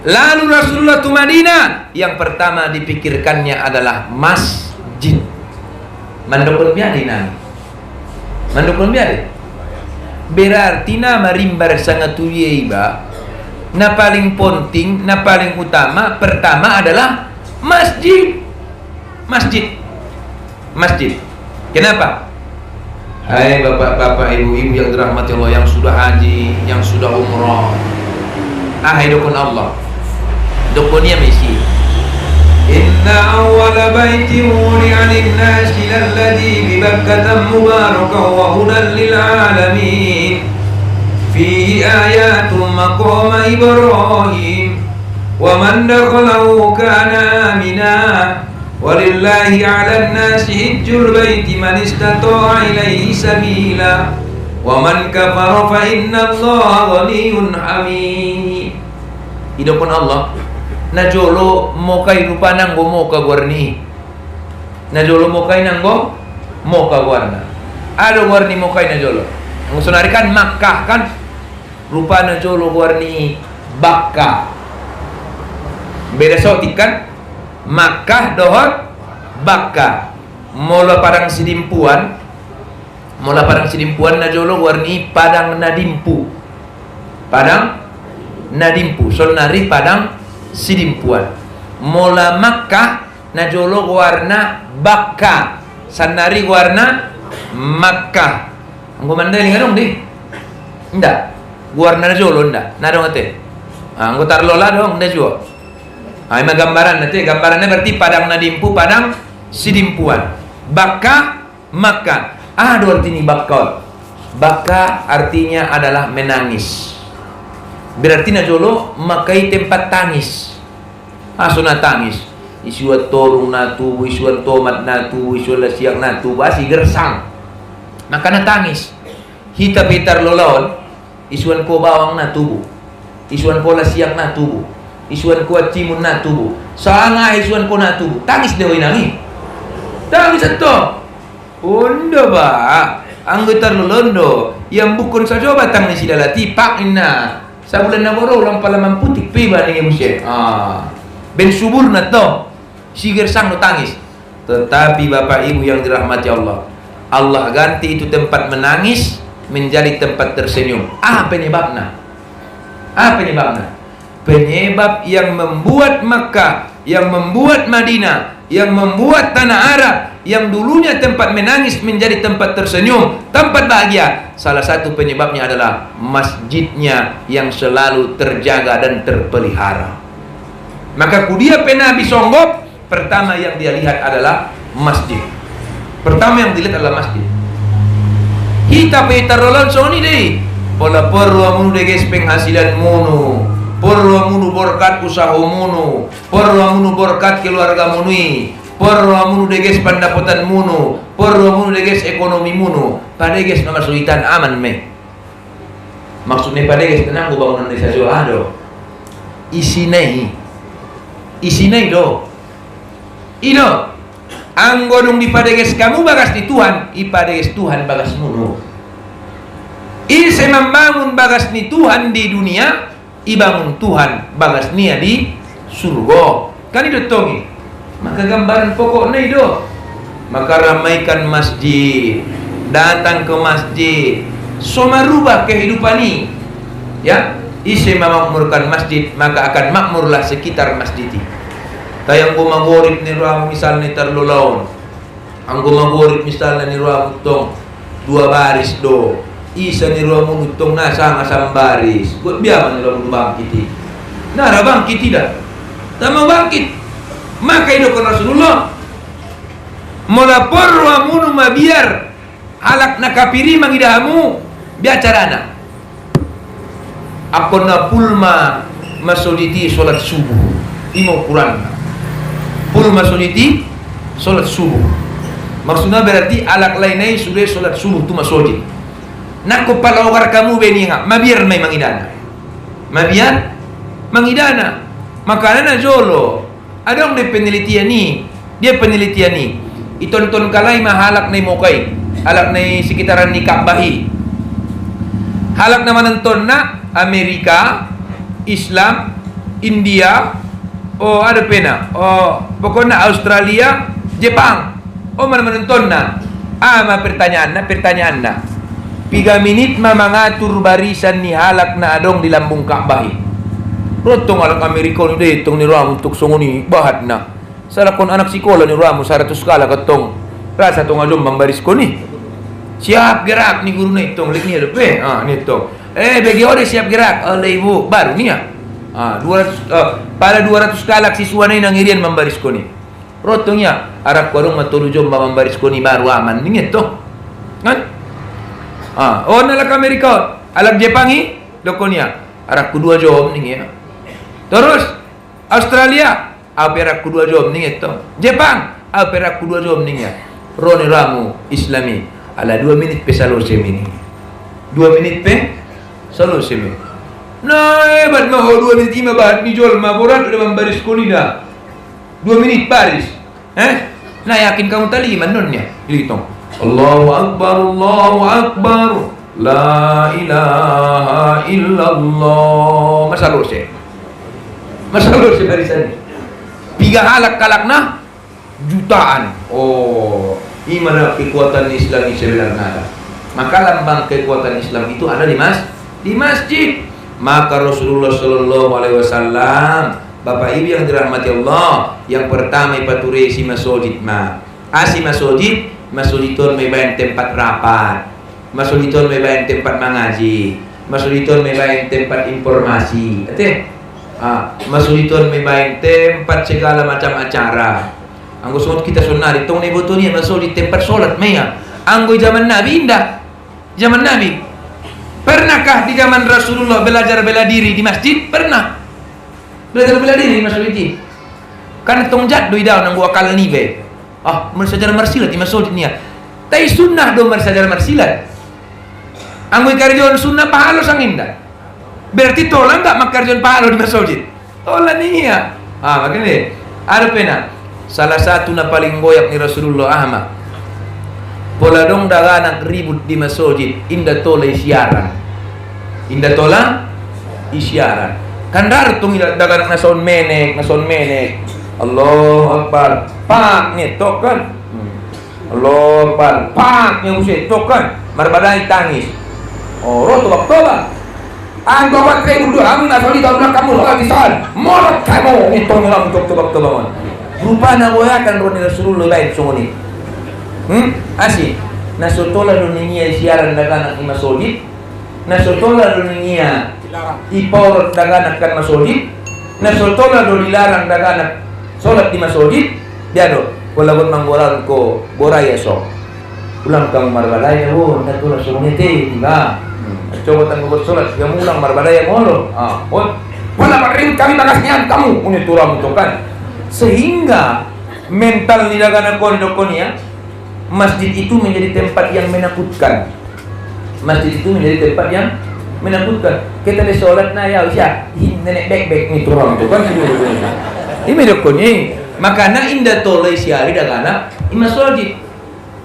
Lalu Rasulullah tu Madinah, yang pertama dipikirkannya adalah masjid. Mandokon biadi nang. Mandokon biadi. Berarti nama rimbar sangat tuye iba. Na paling penting, na paling utama pertama adalah masjid. Masjid. Kenapa? Hai bapak-bapak, ibu-ibu yang dirahmati Allah, yang sudah haji, yang sudah umrah. Hai dokon Allah. Dokonnya misi. Inna awwala baiti wuri'a lin-nasi alladhi bi Bakkah mubarakan wa hudan lil alamin. Fihi ayatun maqama Ibrahim wa man dakhalahu kana amina. Walillahi 'alan nasi hajjul baiti man istata'a ilaihi sabila wa man kafara fa innallaha ghaniyyun hamid. Idopun Allah najolo mokai rupa nanggo moka warni. Najolo mokai nanggo moka warna. Ada warni mokai najolo. Ngusonarikan Makkah kan rupa najolo warni Bakkah. Beda sotik kan? Makkah dohot Bakkah. Mola padang sidimpuan najolo warni padang nadimpu. Sonari padang sidimpuan. Mola Makkah najolo warna Bakkah. Sanari warna Makkah. Anggo mandali ngadong di. Nda. Warna najolo nda. Nadong ate. Anggo tarlola dong nda juo. Ima gambaran nanti, gambarannya berarti padang nadimpu, padang sidimpuan. Bakkah, Makkah. Ada artinya Bakkah. Bakkah artinya adalah menangis. Berarti najolo makai tempat tangis. Asuna tangis. Isuan torung natu, isuan tomat natu, isuan lasiak natu, basi gersang. Makanya tangis. Hita pitar lolaon, isuan ko bawang natu, isuan ko lasiak natu. Isuan kuat timun na tubuh, sanga isuan ko na tubuh, tangis dewa inangi, tangis ato, undo ba, ang gitar lolondo, yang bukun sa coba tangis sila lati, pak ina, sa bulan na boro, lang pala mamputik, piba ni musye, ben subur na to, siger sang no tangis, tetapi bapak ibu yang dirahmati Allah, Allah ganti itu tempat menangis menjadi tempat tersenyum. Penyebabnya? Penyebab yang membuat Makkah, yang membuat Madinah, yang membuat tanah Arab yang dulunya tempat menangis menjadi tempat tersenyum, tempat bahagia. Salah satu penyebabnya adalah masjidnya yang selalu terjaga dan terpelihara. Maka kudia Nabi Songgop, pertama yang dia lihat adalah masjid. Pertama yang dilihat adalah masjid. Kita petarolon soni deh. Pola perlu munu deges penghasilan munu. Porwa munu borkat usaha munu, porwa munu borkat keluarga munui, porwa munu deges pendapatan munu, porwa munu deges ekonomi munu. Padeges nama sulitan aman me. Maksudnya padeges tenang ku bangunan desa jo ado. Isinei do. Ido. Anggonung di padeges kamu bagas di Tuhan, ipadeges Tuhan bagas munu. Ise membangun bagas ni Tuhan di dunia, ibangun Tuhan bagas nia di surga. Kan itu tongi. Maka gambaran pokoknya itu. Maka ramaikan masjid, datang ke masjid, soma rubah kehidupan ini. Ya, isi memakmurkan masjid, maka akan makmurlah sekitar masjid. Tayang gua magorip ni ruang misalnya terlulaun. Ang gua magorip misalnya ni ruang tong dua baris do. Isa ni ruang utong nasa asam baris. Buat biar ni ruang bangkit. Nara bangkit tidak. Tama bangkit. Maka itu Rasulullah Molapor wa munu mabiar halak na kapiri mangidahamu biacarana. Akon na pulma masoliti solat subuh imo Quran. Pulma soliti solat subuh. Maksudnya berarti alak lainai sudah solat subuh tu masjid. Nak palawar kamu beninga mabiar may mangidana. Mabiar mangidana. Makanya jolo. Ada orang penelitian ni, dia penelitian ni. Iton-ton kalai mahalak na mokai, halak na sekitaran ni Ka'bahi. Halak na manonton na Amerika, Islam, India, ada pena, pokoknya Australia, Jepang. Mana menonton na. Pertanyaan na. 3 menit mengatur barisan ni halak na adong di lambung Ka'bahi. Rotong alak Amerika ni detong ni ramu untuk songoni bahat na. Salah kon anak sekolah ni ramu 100 kala katong. Rasa tong adom membaris ko ni. Siap gerak ni guru na itong lik ni depe. Ni itong. Bagi ore siap gerak. Oleh ibu baru ni ya. 200 pada 200 kala siswa na nangirian membaris ko ni. Rotongnya arak warung matulu jom membaris ko ni baru aman ni ito. Kan? Nalak Amerika, alak Jepangi dokonya. Arak kedua jom ni ya. Terus Australia aperak kedua jom ni itu. Jepang aperak kedua jom ni ya. Roni ramu Islami ala 2 menit pe salo semi ni. 2 menit pe salo semi. Nah, hebat mah 2 menit ima bahat ni jol mah borat udah membaris kuni dah. 2 menit baris. Nah yakin kamu tali manonnya? Hitung. Allahu Akbar. La ilaha illallah. Masalur sih barisan. 3 halak kalakna jutaan. Gimana kekuatan Islam ini sebenarnya? Maka lambang kekuatan Islam itu ada di masjid. Maka Rasulullah Sallallahu Alaihi Wasallam, Bapak Ibu yang dirahmati Allah, yang pertama ipature si masjid masjidun mebayan tempat rapat, masjidun mebayan tempat mengaji, masjidun mebayan tempat informasi. Masjidun mebayan tempat segala macam acara. Anggo semut kita sunari tong ne botoni masjid tempat solat meya. Anggo zaman Nabi indah. Zaman Nabi. Pernahkah di zaman Rasulullah belajar bela diri di masjid? Pernah. Belajar bela diri di masjid. Kan tong jat doi daun anggo akal ni be. Mersajar marsilat di masjid ni. Tai sunnah do mersajar marsilat. Anggo karjon sunnah pahalo sang indah. Berarti tolan enggak makarjon pahalo di masjid. Tolan ni ya. Makanya ada pena. Salah satu na paling goyak ni Rasulullah Ahmad. Pola dong daganak ribut di masjid, inda tola isyaran. Kan dartung daganak nason menek. Allahu Akbar. Pak nyetok kan. Allahu Akbar. Pak nyetok kan. Marbadai tangis. Roh tobak. Anggo wat kay udah ang nasoli daw na kamu lagi sal. Molot kamu nyetok lang tobak. Rupa na goyakan ro ni Rasulullah lain sungoni. Asih. Nasotola dunia siaran daganak di masjid. Nasotola dunia iporot daganak kan masjid. Nasotola do dilarang daganak solat di masjid. Diado, walaupun manggoran ko boraya so. Ulang kamu marbalaya natula sumete tiba. Coba tanggo solat kamu ulang marbalaya molo. Wala marim kami bagasnya kamu punya turam itu kan. Sehingga mental di daganak kondokonia masjid itu menjadi tempat yang menakutkan. Kita di sholat na ya usya nenek bek ni turun itu kan. Ini dokoni. Makanya indah tolai siari dagana ima masjid.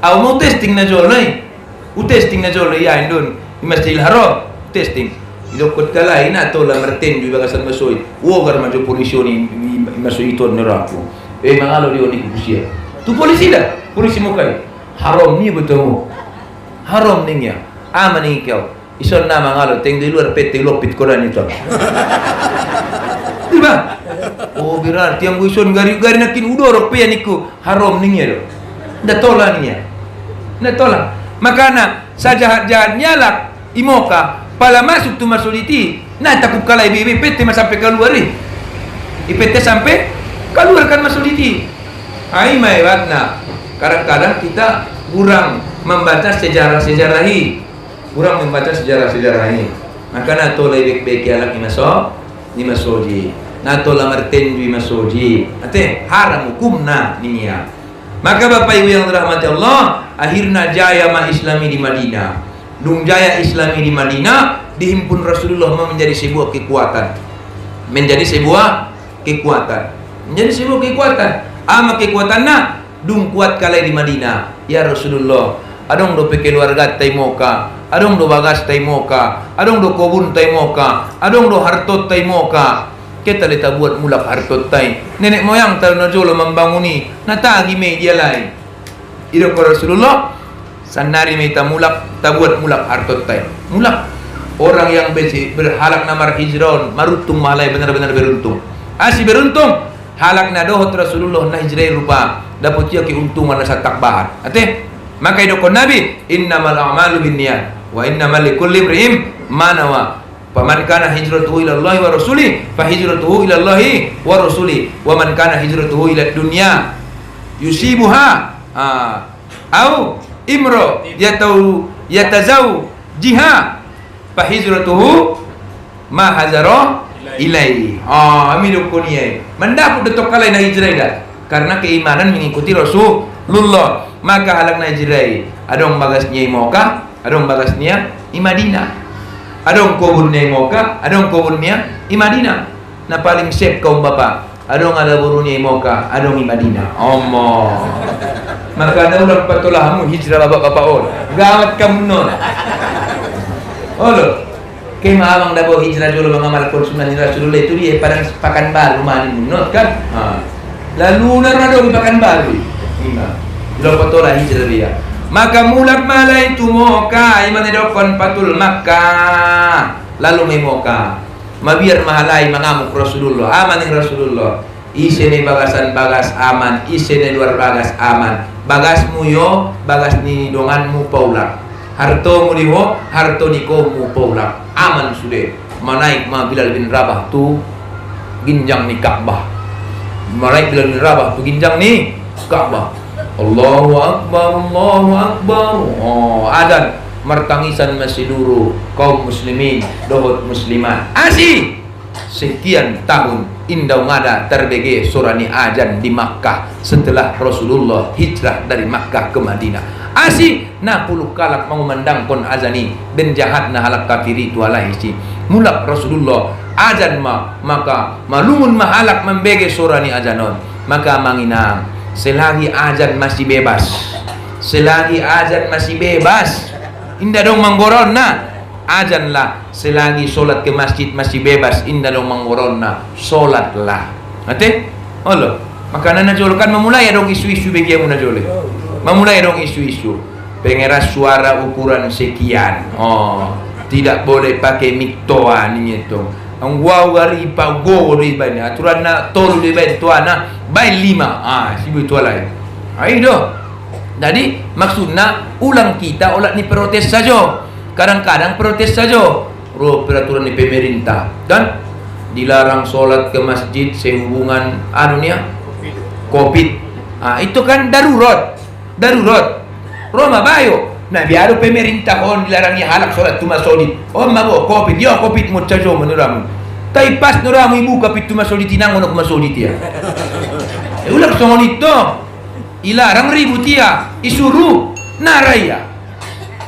Mau testing na jolai. Testing na jolai ya indon. Di Masjidil Haram testing. Idokot kalai na tola merten di bagasan masjid. Gar maju polisi ni masjid itu neraku. Mangalo dia ni kusia. Tu polisi dah. Polisi mukai. Haram ni betul. Haram ni ya. Aman ni kau. Ison nama ngalo teng di luar peti lopit Quran itu. Tiba. Berarti yang ison gari nakin udorok pe niku haram ni ya. Nda tola ni ya. Nda tola. Makana sajahat-jahat nyalak imoka pala masuk tu masuliti. Nah takut kalai bebe peti sampai keluar ni. Ipete sampai keluar kan masuliti. Ai mai batna. Kadang-kadang kita kurang membaca sejarah-sejarahi, kurang membaca sejarah-sejarahi. Maka nato lebih baik alak ni masoji, nato lamarten di masoji, ate haram hukumna niya. Maka Bapak Ibu yang dirahmati Allah, akhirnya jaya ma Islami di Madinah. Dung jaya Islami di Madinah dihimpun Rasulullah menjadi sebuah kekuatan. Menjadi sebuah kekuatan. Ama kekuatanna dung kuat kalai di Madinah. Ya Rasulullah, adong do peke keluarga taimoka, adong do bagas taimoka, adong do kobun taimoka, adong do hartot taimoka. Kita leta buat mulak hartot tay. Nenek moyang najolo membanguni, natagi media lain. Ida ko Rasulullah, sanari me ta buat mulak hartot tay. Mulak orang yang berhalak namar hijron, marutung malai benar-benar beruntung. Asih beruntung, halak na dohot Rasulullah na hijrai rupa, dapat dia keuntungan sa takbahan. Ate, maka idokon Nabi, innamal a'malu binniyat wa innamal likulli imrin ma nawa. Faman kana hijratuhu ila Allah wa rasuli fa hijratuhu ila Allah wa rasuli wa man kana hijratuhu ila dunya yusibuha au imro yatazau jiha fa hijratuhu ma hazara ilai. Aminu kuniyai mendapat detok kalai na hijrah dah karena keimanan mengikuti Rasulullah. Maka halak na hijrah adong bagasnya imoka, adong bagasnya i Madinah, adong kobunnya imoka, adong kobunnya i Madinah. Na paling safe kaum bapak, adong ada burunya imoka, adong i Madinah. Maka ada ulang patulah kamu hijrah bapak-bapak gawat kamu non. Kay maamang dabo hijrah dulu mengamalkan sunnah Rasulullah itu dia pada Pekanbaru manin not kan. Lalu narado di Pekanbaru. Lo patola hijrah dia. Maka mulak malai tu moka iman edokon patul Makkah. Lalu may moka. Mabiar mahalai mangamuk Rasulullah. Aman ng Rasulullah. Isene bagasan bagas aman, isene luar bagas aman. Bagasmu yo, bagas ni donganmu paulak. Harto mu diho, harto ni mu paulak. Aman sudah. Manaik ma Bilal bin Rabah tu ginjang ni Ka'bah. Manaik Bilal bin Rabah tu ginjang ni Ka'bah. Allahu Akbar, Allahu Akbar. Adan martangisan masih dulu kaum muslimin, dohot muslimat. Asih sekian tahun indau ngada terbege surani ajan di Makkah setelah Rasulullah hijrah dari Makkah ke Madinah. Asih na puluh kalak mengumandangkon azani dan jahat na halak kafiri tu alaihi mulak Rasulullah azan maka malumun mahalak membege surani ajanon. Maka manginang selagi azan masih bebas, selagi azan masih bebas, indah dong manggoron na azan lah. Selagi solat ke masjid masih bebas, indah dong manggoron na solat lah. Ate, Allah. Maka nana jolkan memulai dong isu-isu bagi yang munajole. Memulai dong isu-isu. Pengeras suara ukuran sekian. Tidak boleh pakai miktoa ni itu. Ang wow gari pa go di bani aturan na tolu di bani tuana bain 5. Sibu itu alai. Aido. Jadi maksudnya ulang kita olah ni protes saja. Kadang-kadang protes saja. Peraturan ni pemerintah dan dilarang solat ke masjid sehubungan Covid. Itu kan darurat. Roma bayo. Nah biar pemerintah dilarangnya halak solat tu masjid. Mabo Covid, dia Covid mo cajo menuramu. Tai pas nuramu ibu kapit tu masjid tinang untuk masjid dia. Ulang songon itu. Ilarang ribut dia, isuruh naraya.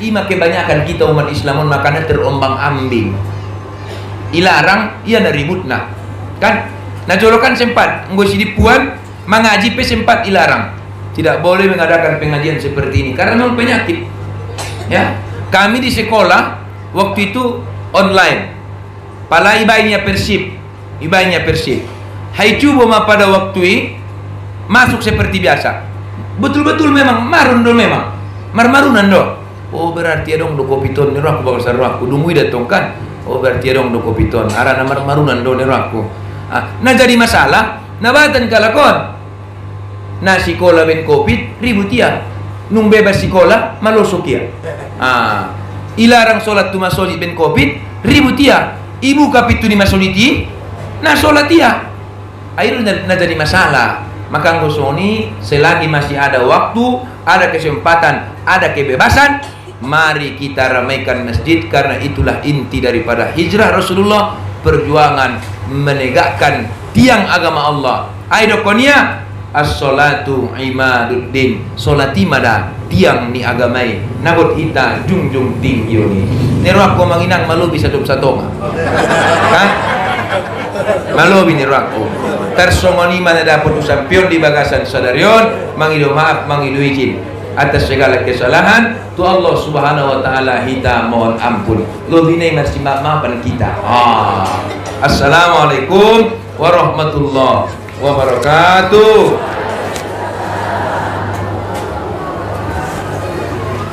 Ima kebanyakan kita umat Islam makanya terombang-ambing. Ilarang ia ribut nah. Kan? Nah jolokan sempat nggosi di puan mengaji sempat ilarang. Tidak boleh mengadakan pengajian seperti ini karena memang penyakit. Ya, kami di sekolah waktu itu online. Pala ibainya Persib. Hai coba pada waktu masuk seperti biasa. Betul-betul memang marundol memang. Marmarunan do. Berarti adong do kopiton nero aku bakal saru aku dumui datong kan. Berarti adong do kopiton. Arana marmarunan do nero aku. Nah jadi masalah, nabatan kalakon. Nah sekolah ben Covid ribut dia. Nung bebas sekolah malosok dia. Ilarang solat tu masjid ben Covid ribut dia. Ibu kapit tu di masjid nah solat dia. Akhirnya na jadi masalah. Maka ngosoni selagi masih ada waktu, ada kesempatan, ada kebebasan, mari kita ramaikan masjid, karena itulah inti daripada hijrah Rasulullah, perjuangan menegakkan tiang agama Allah. Ayo dokonia as-salatu imaduddin, solati mada tiang ni agamai nagot ita jungjung tinggi ni nero ako manginang malubi sa satu ha malubi ni ako tersongoni mana dapat usampion di bagasan sadarion, mangido maaf, mangido izin atas segala kesalahan tu Allah subhanahu wa ta'ala, kita mohon ampun lebih ni masih maafan kita. Assalamualaikum warahmatullahi wabarakatuh.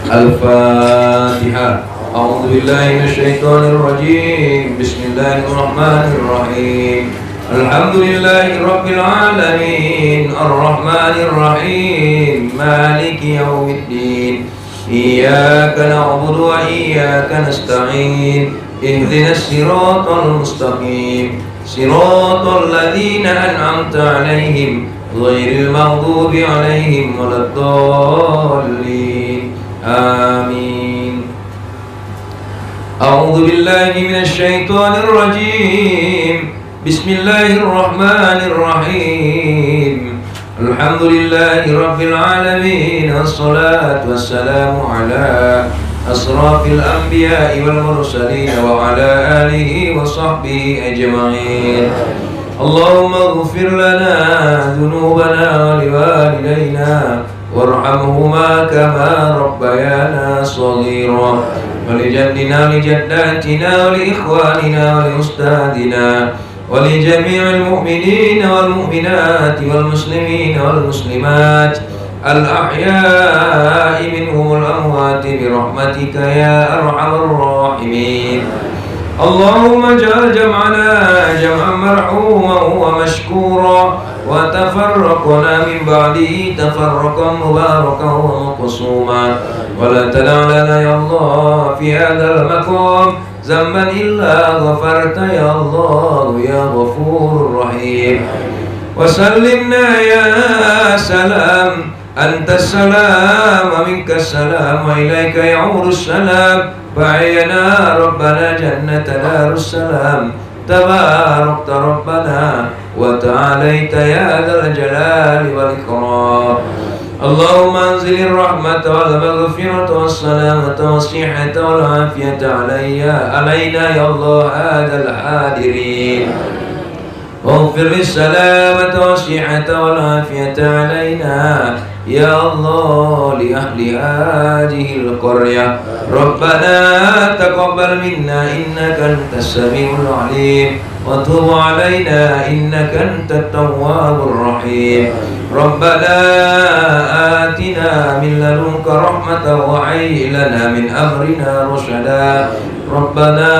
Al-Fatihah. A'udzu billahi minasyaitonir rajim. Bismillahirrahmanirrahim. Alhamdulillahi rabbil alamin, arrahmanir rahim, maliki yaumiddin. Iyyaka na'budu wa iyyaka nasta'in. Ihdinas siratal mustaqim. صراط الذين أنعمت عليهم غير المغضوب عليهم ولا الضالين آمين. أعوذ بالله من الشيطان الرجيم. بسم الله الرحمن الرحيم. الحمد لله رب العالمين، والصلاة والسلام على أشرف الأنبياء والمرسلين وعلى آله وصحبه أجمعين. اللهم اغفر لنا ذنوبنا ولوالدينا وارحمهما كما ربيانا صغيرا، ولجدنا ولجداتنا ولإخواننا ولأستاذنا ولجميع المؤمنين والمؤمنات والمسلمين والمسلمات الأحياء منهم والأموات برحمتك يا أرحم الراحمين. اللهم اجعل جمعنا جمعا مرحوما ومشكورا، وتفرقنا من بعده تفرقا مباركا ومقصوما، ولا تدع لنا يا الله في هذا المقام ذنبا إلا غفرت يا الله يا غفور رحيم. وسلمنا يا سلام، أنت السلام ومنك السلام وإليك يعود السلام، فعينا ربنا جنة دار السلام، تباركت ربنا وتعاليت يا ذا الجلال والإكرام. اللهم أنزل الرحمة والمغفرة والسلامة والصحة والعافية علينا يا الله هذا الحاضرين، واغفر للسلامة والصحة والعافية علينا يا الله لأهل هذه القرية. ربنا تقبل منا إنك أنت السميع العليم، وتب علينا إنك أنت التواب الرحيم. ربنا آتنا من لدنك رحمة وهيئ لنا من أمرنا رشدا. ربنا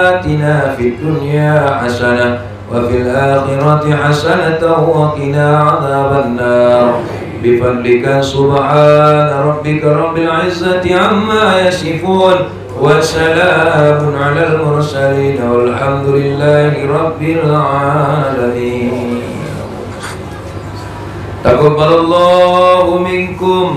آتنا في الدنيا حسنة وفي الآخرة حسنة وقنا عذاب النار، بفضلك سبحان ربك رب العزة عما يصفون، وسلام على المرسلين والحمد لله رب العالمين. تقبل الله منكم.